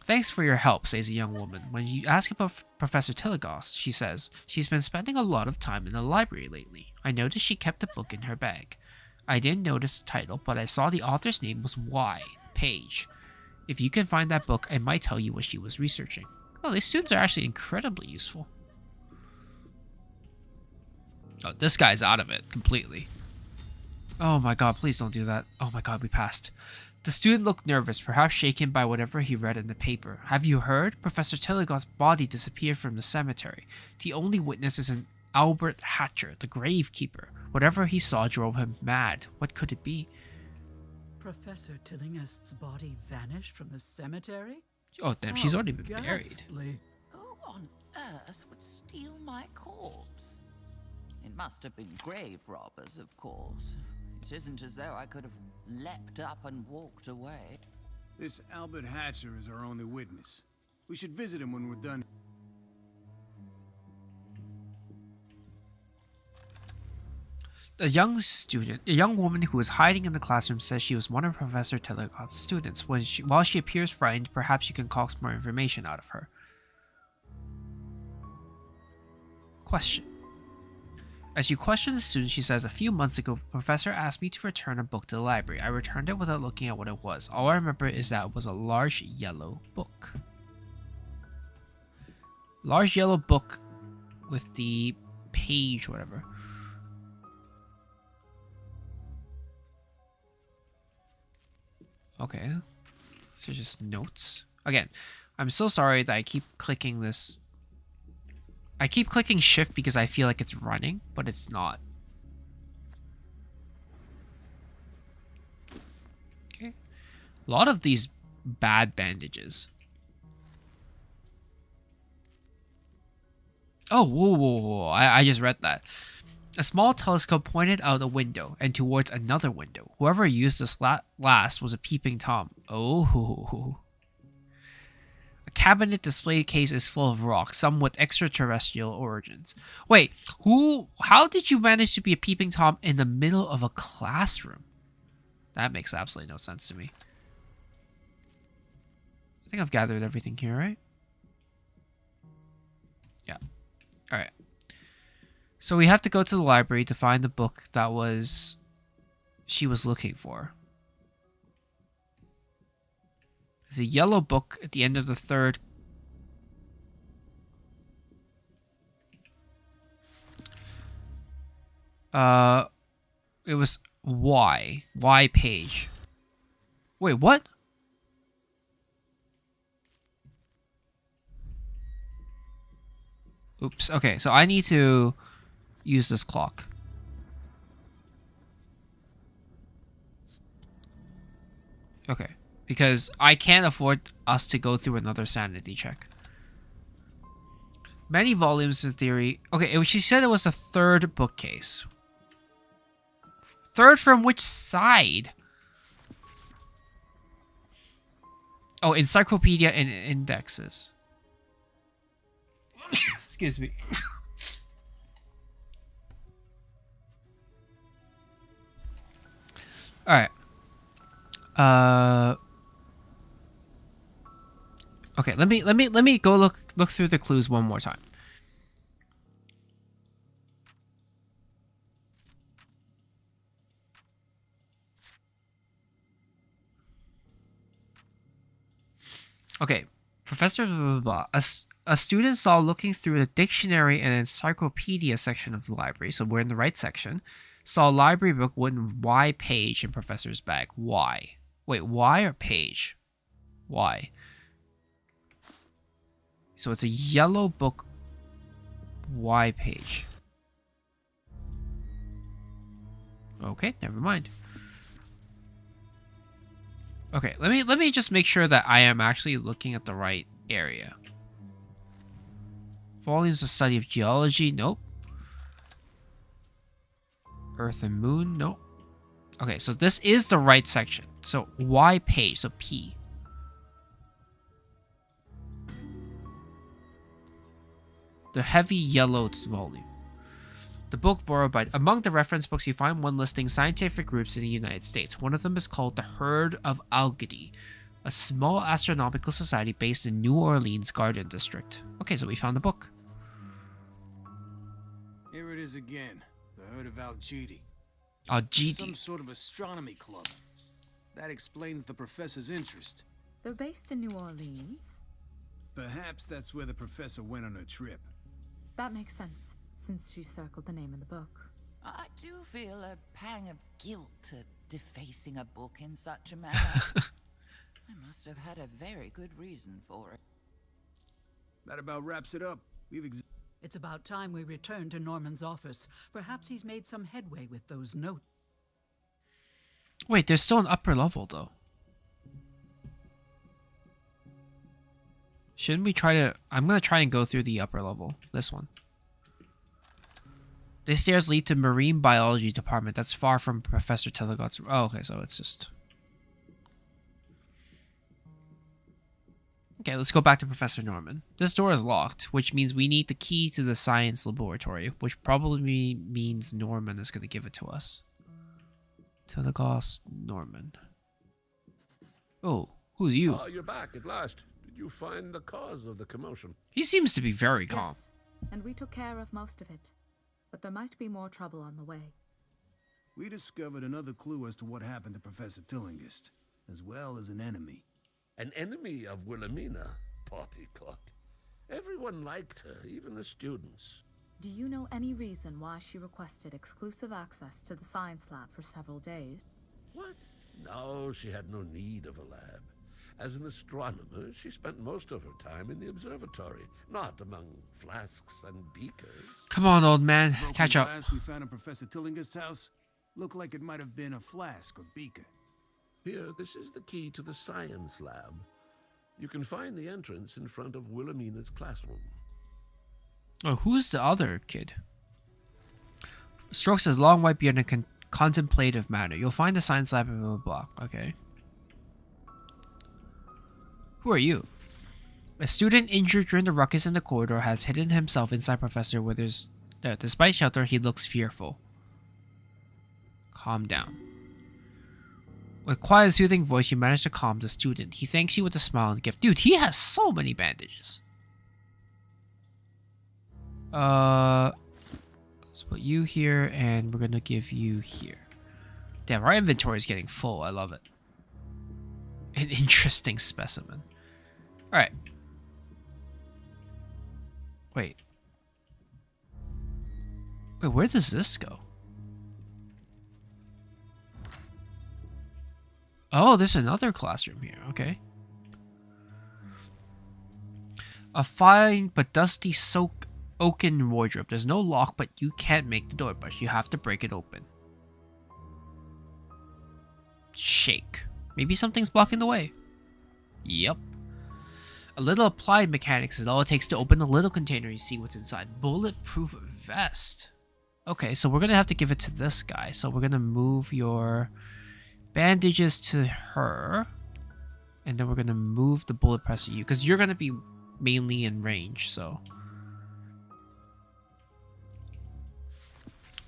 Speaker 1: Thanks for your help, says a young woman. When you ask about Professor Tilligast, she says, she's been spending a lot of time in the library lately. I noticed she kept a book in her bag. I didn't notice the title, but I saw the author's name was Y. Page. If you can find that book, I might tell you what she was researching. Oh, these students are actually incredibly useful. Oh, this guy's out of it completely. Oh my god, please don't do that. Oh my god, we passed. The student looked nervous, perhaps shaken by whatever he read in the paper. Have you heard? Professor Tilligott's body disappeared from the cemetery. The only witness is an Albert Hatcher, the gravekeeper. Whatever he saw drove him mad. What could it be?
Speaker 2: Professor Tillingist's body vanished from the cemetery?
Speaker 1: Oh damn, she's already been buried.
Speaker 2: Ghastly.
Speaker 5: Who on earth would steal my corpse? It must have been grave robbers, of course. It isn't as though I could have leapt up and walked away.
Speaker 3: This Albert Hatcher is our only witness. We should visit him when we're done.
Speaker 1: A young woman who was hiding in the classroom says she was one of Professor Tilligott's students. While she appears frightened, perhaps you can coax more information out of her. Question. As you question the student, she says, a few months ago, the professor asked me to return a book to the library. I returned it without looking at what it was. All I remember is that it was a large yellow book. Large yellow book with the page, whatever. Okay. So just notes. Again, I'm so sorry that I keep clicking this. I keep clicking shift because I feel like it's running, but it's not. Okay. A lot of these bad bandages. Oh, whoa. I just read that. A small telescope pointed out a window and towards another window. Whoever used this last was a peeping Tom. Oh. A cabinet display case is full of rocks, some with extraterrestrial origins. Wait, how did you manage to be a peeping Tom in the middle of a classroom? That makes absolutely no sense to me. I think I've gathered everything here, right? Yeah. Alright. So we have to go to the library to find the book that she was looking for. There's a yellow book at the end of the third. It was Y page. Wait, what? Oops. Okay, so I need to use this clock. Okay. Because I can't afford us to go through another sanity check. Many volumes of theory. Okay, she said it was a third bookcase. Third from which side? Oh, encyclopedia and indexes. Excuse me. All right. Okay, let me go look through the clues one more time. Okay, Professor blah, blah, blah. A student saw looking through the dictionary and encyclopedia section of the library, so we're in the right section, saw a library book with Y page in professor's bag. Y. Wait, Y or page? Y. So it's a yellow book, Y page. Okay, never mind. Okay, let me just make sure that I am actually looking at the right area. Volumes of study of geology, nope. Earth and moon, nope. Okay, so this is the right section. So Y page, so P. The heavy yellow volume. The book borrowed by... Among the reference books, you find one listing scientific groups in the United States. One of them is called the Herd of Algedy, a small astronomical society based in New Orleans Garden District. Okay, so we found the book.
Speaker 3: Here it is again. The Herd of Algedy.
Speaker 1: Algedy.
Speaker 3: Some sort of astronomy club. That explains the professor's interest.
Speaker 6: They're based in New Orleans.
Speaker 3: Perhaps that's where the professor went on her trip.
Speaker 6: That makes sense, since she circled the name in the book.
Speaker 5: I do feel a pang of guilt at defacing a book in such a manner. I must have had a very good reason for it.
Speaker 3: That about wraps it up.
Speaker 2: It's about time we return to Norman's office. Perhaps he's made some headway with those notes.
Speaker 1: Wait, there's still an upper level though. Shouldn't we try to... I'm gonna try and go through the upper level. This one. These stairs lead to Marine Biology Department. That's far from Professor Tilligot's... Oh, okay, so it's just... Okay, let's go back to Professor Norman. This door is locked, which means we need the key to the science laboratory, which probably means Norman is going to give it to us. Tilligot's Norman. Oh, who's you?
Speaker 9: Ah, you're back at last. Did you find the cause of the commotion?
Speaker 1: He seems to be very calm.
Speaker 6: Yes, and we took care of most of it. But there might be more trouble on the way.
Speaker 3: We discovered another clue as to what happened to Professor Tillinghast, as well as an enemy.
Speaker 9: An enemy of Wilhelmina? Poppycock. Everyone liked her, even the students.
Speaker 6: Do you know any reason why she requested exclusive access to the science lab for several days?
Speaker 9: What? No, she had no need of a lab. As an astronomer, she spent most of her time in the observatory, not among flasks and beakers.
Speaker 1: Come on, old man.
Speaker 3: Broken
Speaker 1: Catch up.
Speaker 3: glass we found in Professor Tillinghast's house looked like it might have been a flask or beaker.
Speaker 9: Here, this is the key to the science lab. You can find the entrance in front of Wilhelmina's classroom.
Speaker 1: Oh, who's the other kid? Strokes his long white beard in a contemplative manner. You'll find the science lab in the block. Okay. Who are you? A student injured during the ruckus in the corridor has hidden himself inside Professor Withers. Despite shelter, he looks fearful. Calm down. With quiet, soothing voice, you manage to calm the student. He thanks you with a smile and gift. Dude, he has so many bandages. Let's put you here, and we're gonna give you here. Damn, our inventory is getting full. I love it. An interesting specimen. Alright. Wait. Wait, where does this go? Oh, there's another classroom here. Okay. A fine but dusty oaken wardrobe. There's no lock, but you can't make the door budge. You have to break it open. Shake. Maybe something's blocking the way. Yep. A little applied mechanics is all it takes to open the little container. You see what's inside. Bulletproof vest. Okay, so we're gonna have to give it to this guy. So we're gonna move your bandages to her, and then we're gonna move the bullet press to you because you're gonna be mainly in range. So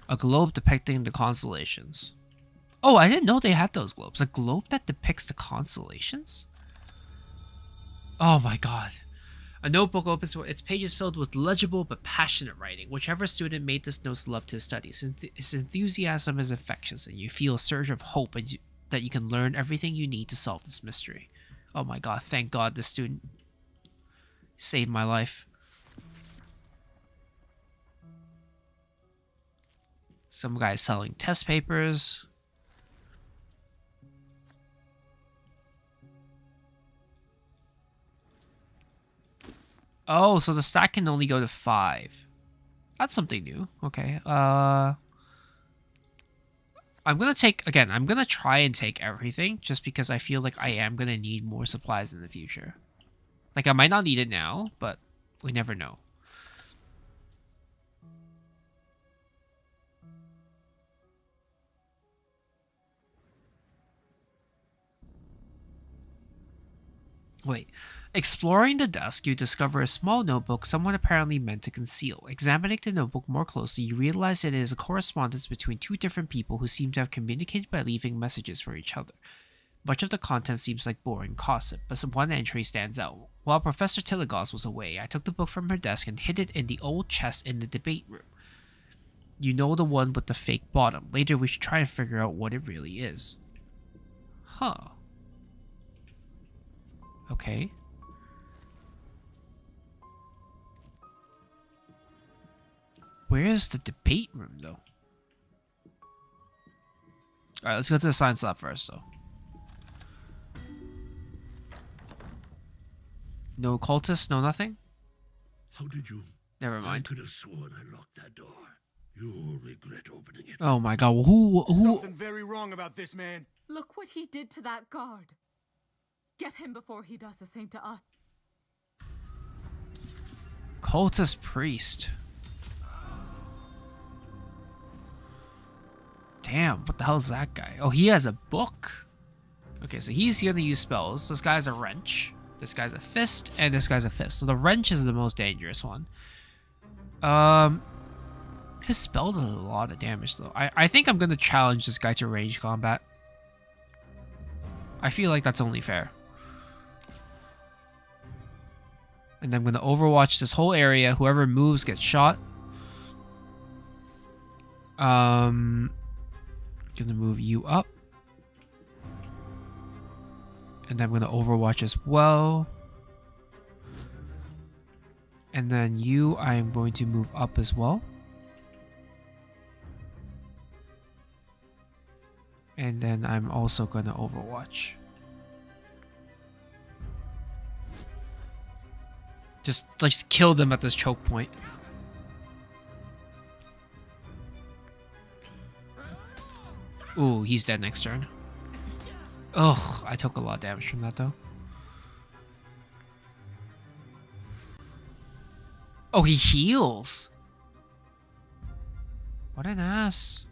Speaker 1: a globe depicting the constellations. Oh, I didn't know they had those globes. A globe that depicts the constellations? Oh my god. A notebook opens, its pages filled with legible but passionate writing. Whichever student made this note loved his studies. His enthusiasm is infectious, and you feel a surge of hope that you can learn everything you need to solve this mystery. Oh my god, thank god this student saved my life. Some guy selling test papers. Oh, so the stack can only go to 5. That's something new. Okay. I'm gonna try and take everything just because I feel like I am gonna need more supplies in the future. Like, I might not need it now, but we never know. Wait. Exploring the desk, you discover a small notebook someone apparently meant to conceal. Examining the notebook more closely, you realize it is a correspondence between two different people who seem to have communicated by leaving messages for each other. Much of the content seems like boring gossip, but one entry stands out. While Professor Tilligast was away, I took the book from her desk and hid it in the old chest in the debate room. You know, the one with the fake bottom. Later we should try and figure out what it really is. Huh. Okay. Where is the debate room, though? Alright, let's go to the science lab first, though. No cultists, no nothing?
Speaker 9: How did you?
Speaker 1: Never mind.
Speaker 9: I could have sworn I locked that door. You'll regret opening it.
Speaker 1: Oh my god, who?
Speaker 7: Something very wrong about this man.
Speaker 6: Look what he did to that guard. Get him before he does the same to us.
Speaker 1: Cultist priest. Damn, what the hell is that guy? Oh, he has a book. Okay, so he's gonna use spells. This guy's a wrench. This guy's a fist, and this guy's a fist. So the wrench is the most dangerous one. His spell does a lot of damage, though. I think I'm gonna challenge this guy to range combat. I feel like that's only fair. And I'm gonna overwatch this whole area. Whoever moves gets shot. Gonna move you up. And I'm gonna overwatch as well. And then you, I am going to move up as well. And then I'm also gonna overwatch. Just let's kill them at this choke point. Ooh, he's dead next turn. Ugh, I took a lot of damage from that though. Oh, he heals. What an ass.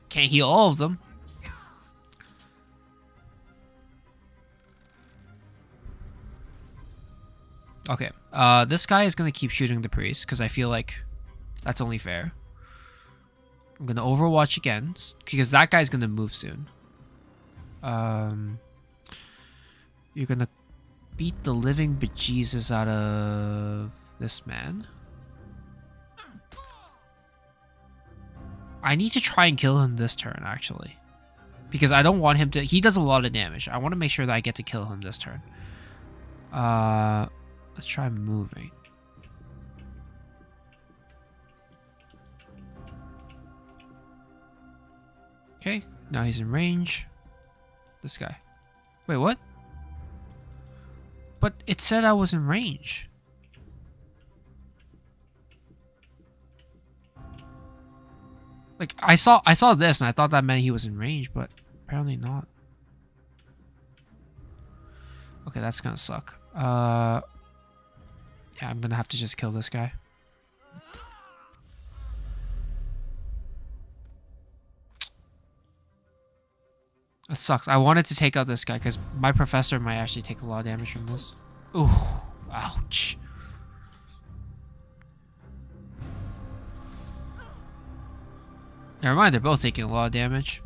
Speaker 1: Can't heal all of them. Okay, this guy is gonna keep shooting the priest because I feel like that's only fair. I'm gonna overwatch again because that guy's gonna move soon. You're gonna beat the living bejesus out of this man. I need to try and kill him this turn, actually. Because I don't want him to... He does a lot of damage. I want to make sure that I get to kill him this turn. Let's try moving. Okay, now he's in range. This guy. Wait, what? But it said I was in range. Like, I saw this and I thought that meant he was in range, but apparently not. Okay, that's gonna suck. Yeah, I'm gonna have to just kill this guy. It sucks. I wanted to take out this guy because my professor might actually take a lot of damage from this. Ooh, ouch. Never mind, they're both taking a lot of damage.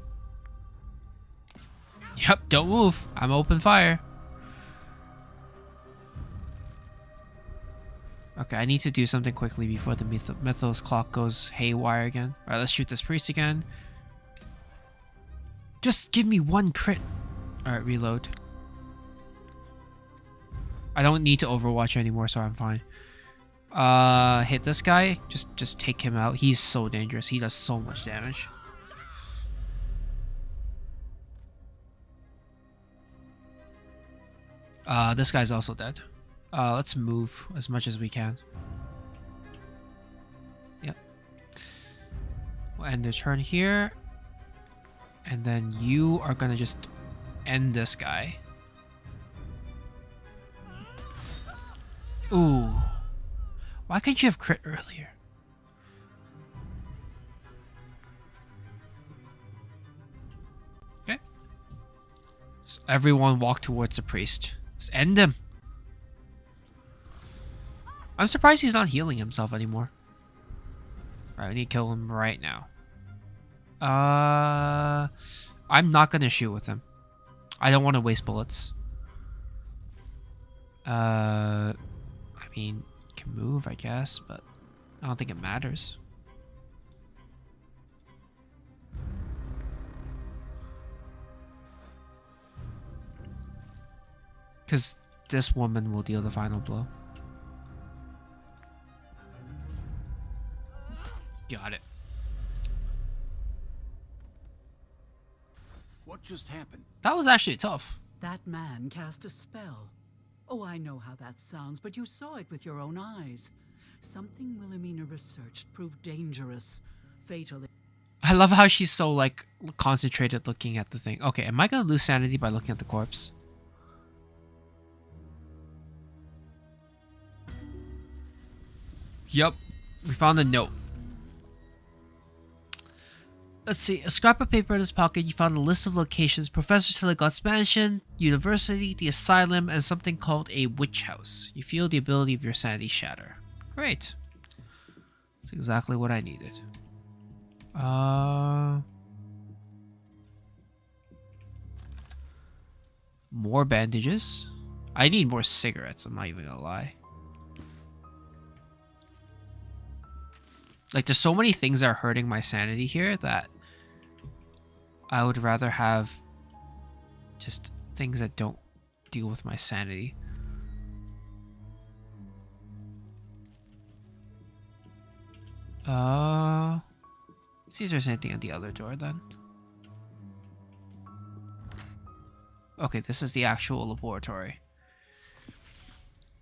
Speaker 1: Yep, don't move. I'm open fire. Okay, I need to do something quickly before the Mythos clock goes haywire again. Alright, let's shoot this priest again. Just give me one crit. Alright, reload. I don't need to overwatch anymore, so I'm fine. Hit this guy. Just take him out. He's so dangerous. He does so much damage. This guy's also dead. Let's move as much as we can. Yep. We'll end the turn here. And then you are gonna just end this guy. Ooh. Why couldn't you have crit earlier? Okay. So everyone walk towards the priest. Just end him. I'm surprised he's not healing himself anymore. Alright, we need to kill him right now. I'm not gonna shoot with him. I don't want to waste bullets. I mean, can move, I guess, but I don't think it matters. Because this woman will deal the final blow. Got it.
Speaker 3: What just happened?
Speaker 1: That was actually tough.
Speaker 2: That man cast a spell. Oh, I know how that sounds, but you saw it with your own eyes. Something Wilhelmina researched proved dangerous, fatal.
Speaker 1: I love how she's so, like, concentrated looking at the thing. Okay, am I gonna lose sanity by looking at the corpse? Yep. We found a note. Let's see. A scrap of paper in his pocket. You found a list of locations. Professor Tilligott's mansion, university, the asylum, and something called a witch house. You feel the ability of your sanity shatter. Great. That's exactly what I needed. More bandages. I need more cigarettes, I'm not even gonna lie. Like, there's so many things that are hurting my sanity here that I would rather have just things that don't deal with my sanity. Let's see if there's anything at the other door then. Okay, this is the actual laboratory.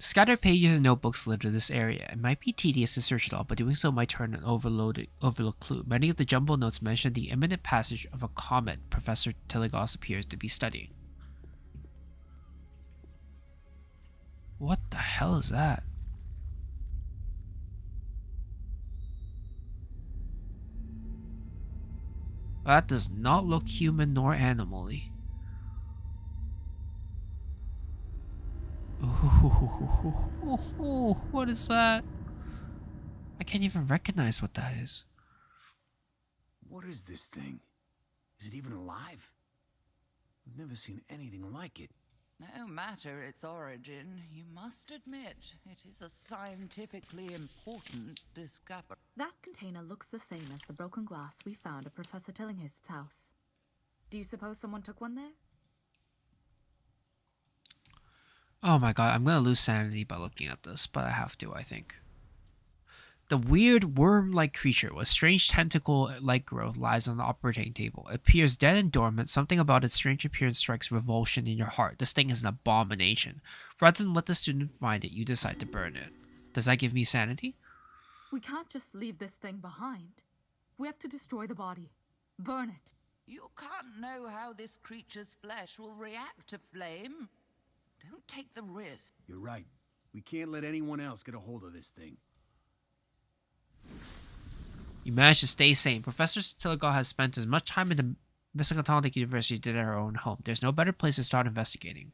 Speaker 1: Scattered pages and notebooks litter this area. It might be tedious to search it all, but doing so might turn an overlooked clue. Many of the jumble notes mention the imminent passage of a comet Professor Tilligos appears to be studying. What the hell is that? That does not look human nor animal-y. Ooh, what is that? I can't even recognize what that is.
Speaker 3: What is this thing? Is it even alive? I've never seen anything like it.
Speaker 5: No matter its origin, you must admit it is a scientifically important discovery.
Speaker 6: That container looks the same as the broken glass we found at Professor Tillinghast's house. Do you suppose someone took one there?
Speaker 1: Oh my god, I'm gonna lose sanity by looking at this, but I have to, I think. The weird worm-like creature with strange tentacle-like growth lies on the operating table. It appears dead and dormant. Something about its strange appearance strikes revulsion in your heart. This thing is an abomination. Rather than let the student find it, you decide to burn it. Does that give me sanity?
Speaker 6: We can't just leave this thing behind. We have to destroy the body. Burn it.
Speaker 5: You can't know how this creature's flesh will react to flame. Don't take the risk.
Speaker 3: You're right. We can't let anyone else get a hold of this thing.
Speaker 1: You managed to stay sane. Professor Tilligott has spent as much time in the Miskatonic University as did at her own home. There's no better place to start investigating.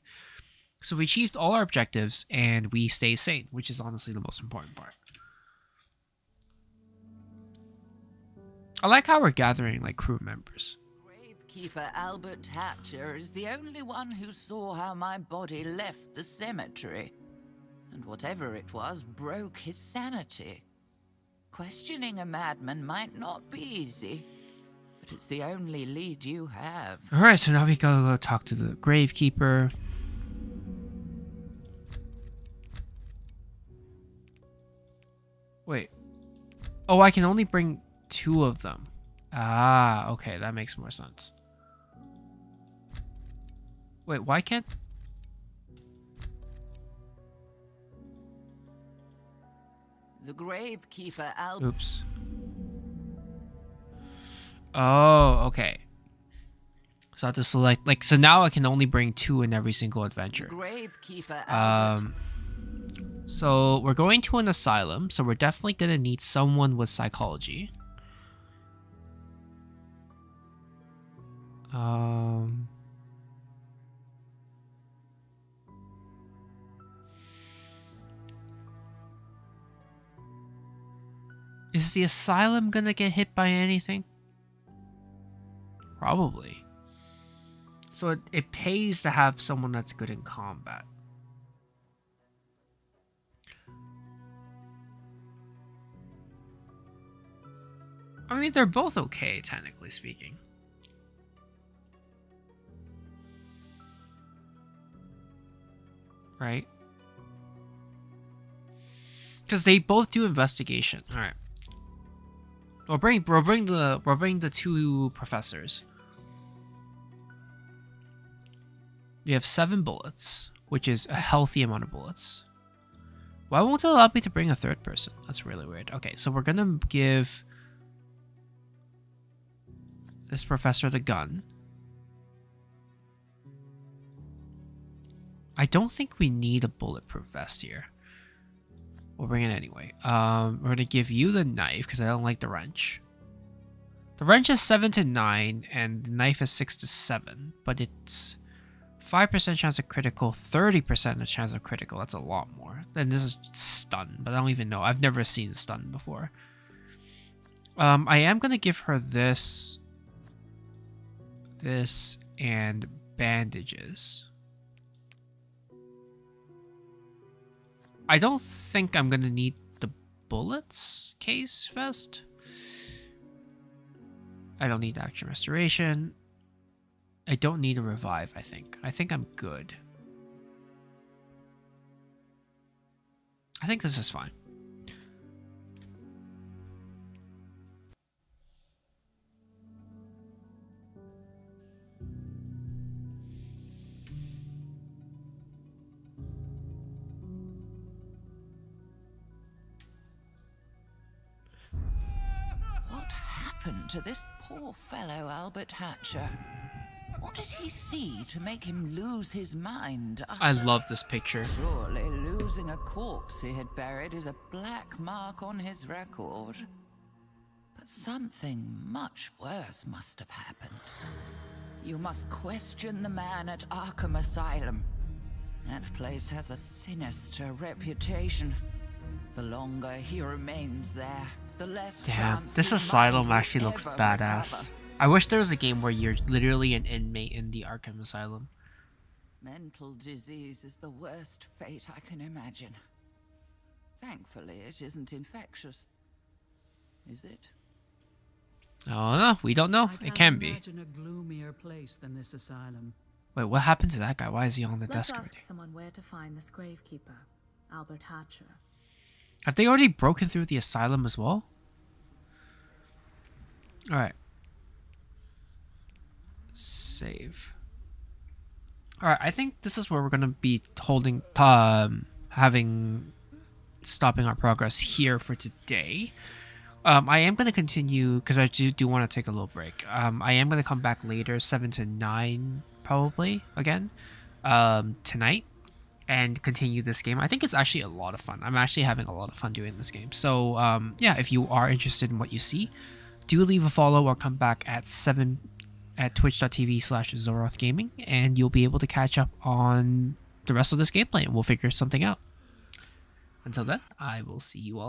Speaker 1: So we achieved all our objectives, and we stay sane, which is honestly the most important part. I like how we're gathering, like, crew members.
Speaker 5: Gravekeeper Albert Hatcher is the only one who saw how my body left the cemetery. And whatever it was broke his sanity. Questioning a madman might not be easy, but it's the only lead you have.
Speaker 1: Alright, so now we gotta go talk to the Gravekeeper. Wait. Oh, I can only bring 2 of them. Ah, okay, that makes more sense. Wait, why can't...
Speaker 5: The Gravekeeper Albert...
Speaker 1: Oops. Oh, okay. So I have to select... Like, so now I can only bring 2 in every single adventure.
Speaker 5: Gravekeeper Albert...
Speaker 1: So we're going to an asylum, so we're definitely gonna need someone with psychology. Is the asylum gonna get hit by anything? Probably. So it pays to have someone that's good in combat. I mean, they're both okay, technically speaking. Right? Because they both do investigation. All right. We'll bring the 2 professors. We have 7 bullets, which is a healthy amount of bullets. Why won't it allow me to bring a third person? That's really weird. Okay, so we're gonna give this professor the gun. I don't think we need a bulletproof vest here. We'll bring it anyway. We're gonna give you the knife because I don't like the wrench. The wrench is 7 to 9 and the knife is 6 to 7, but it's 5% chance of critical, 30% of chance of critical. That's a lot more. And this is stun, but I don't even know. I've never seen stun before. I am gonna give her this, and bandages. I don't think I'm gonna need the bullets case vest. I don't need action restoration. I don't need a revive, I think. I think I'm good. I think this is fine.
Speaker 5: What happened to this poor fellow Albert Hatcher? What did he see to make him lose his mind?
Speaker 1: I love this picture.
Speaker 5: Surely losing a corpse he had buried is a black mark on his record. But something much worse must have happened. You must question the man at Arkham Asylum. That place has a sinister reputation. The longer he remains there, the less chance
Speaker 1: This
Speaker 5: his
Speaker 1: asylum
Speaker 5: mind
Speaker 1: actually
Speaker 5: will
Speaker 1: looks
Speaker 5: ever
Speaker 1: badass.
Speaker 5: recover.
Speaker 1: I wish there was a game where you're literally an inmate in the Arkham Asylum.
Speaker 5: Mental disease is the worst fate I can imagine. Thankfully, it isn't infectious. Is it?
Speaker 1: Oh no, we don't know.
Speaker 2: I
Speaker 1: It
Speaker 2: can't
Speaker 1: can be.
Speaker 2: imagine a gloomier place than this asylum.
Speaker 1: Wait, what happened to that guy? Why is he on the
Speaker 6: Let's
Speaker 1: desk
Speaker 6: ask
Speaker 1: already?
Speaker 6: someone where to find this gravekeeper, Albert Hatcher.
Speaker 1: Have they already broken through the asylum as well? Alright. Save. Alright, I think this is where we're gonna be holding stopping our progress here for today. I am gonna continue because I do want to take a little break. I am gonna come back later, 7 to 9 probably again, tonight, and continue this game. I think it's actually a lot of fun. I'm actually having a lot of fun doing this game. So yeah, if you are interested in what you see, do leave a follow or come back at 7 at twitch.tv/ZorothGaming, and you'll be able to catch up on the rest of this gameplay and we'll figure something out. Until then, I will see you all later.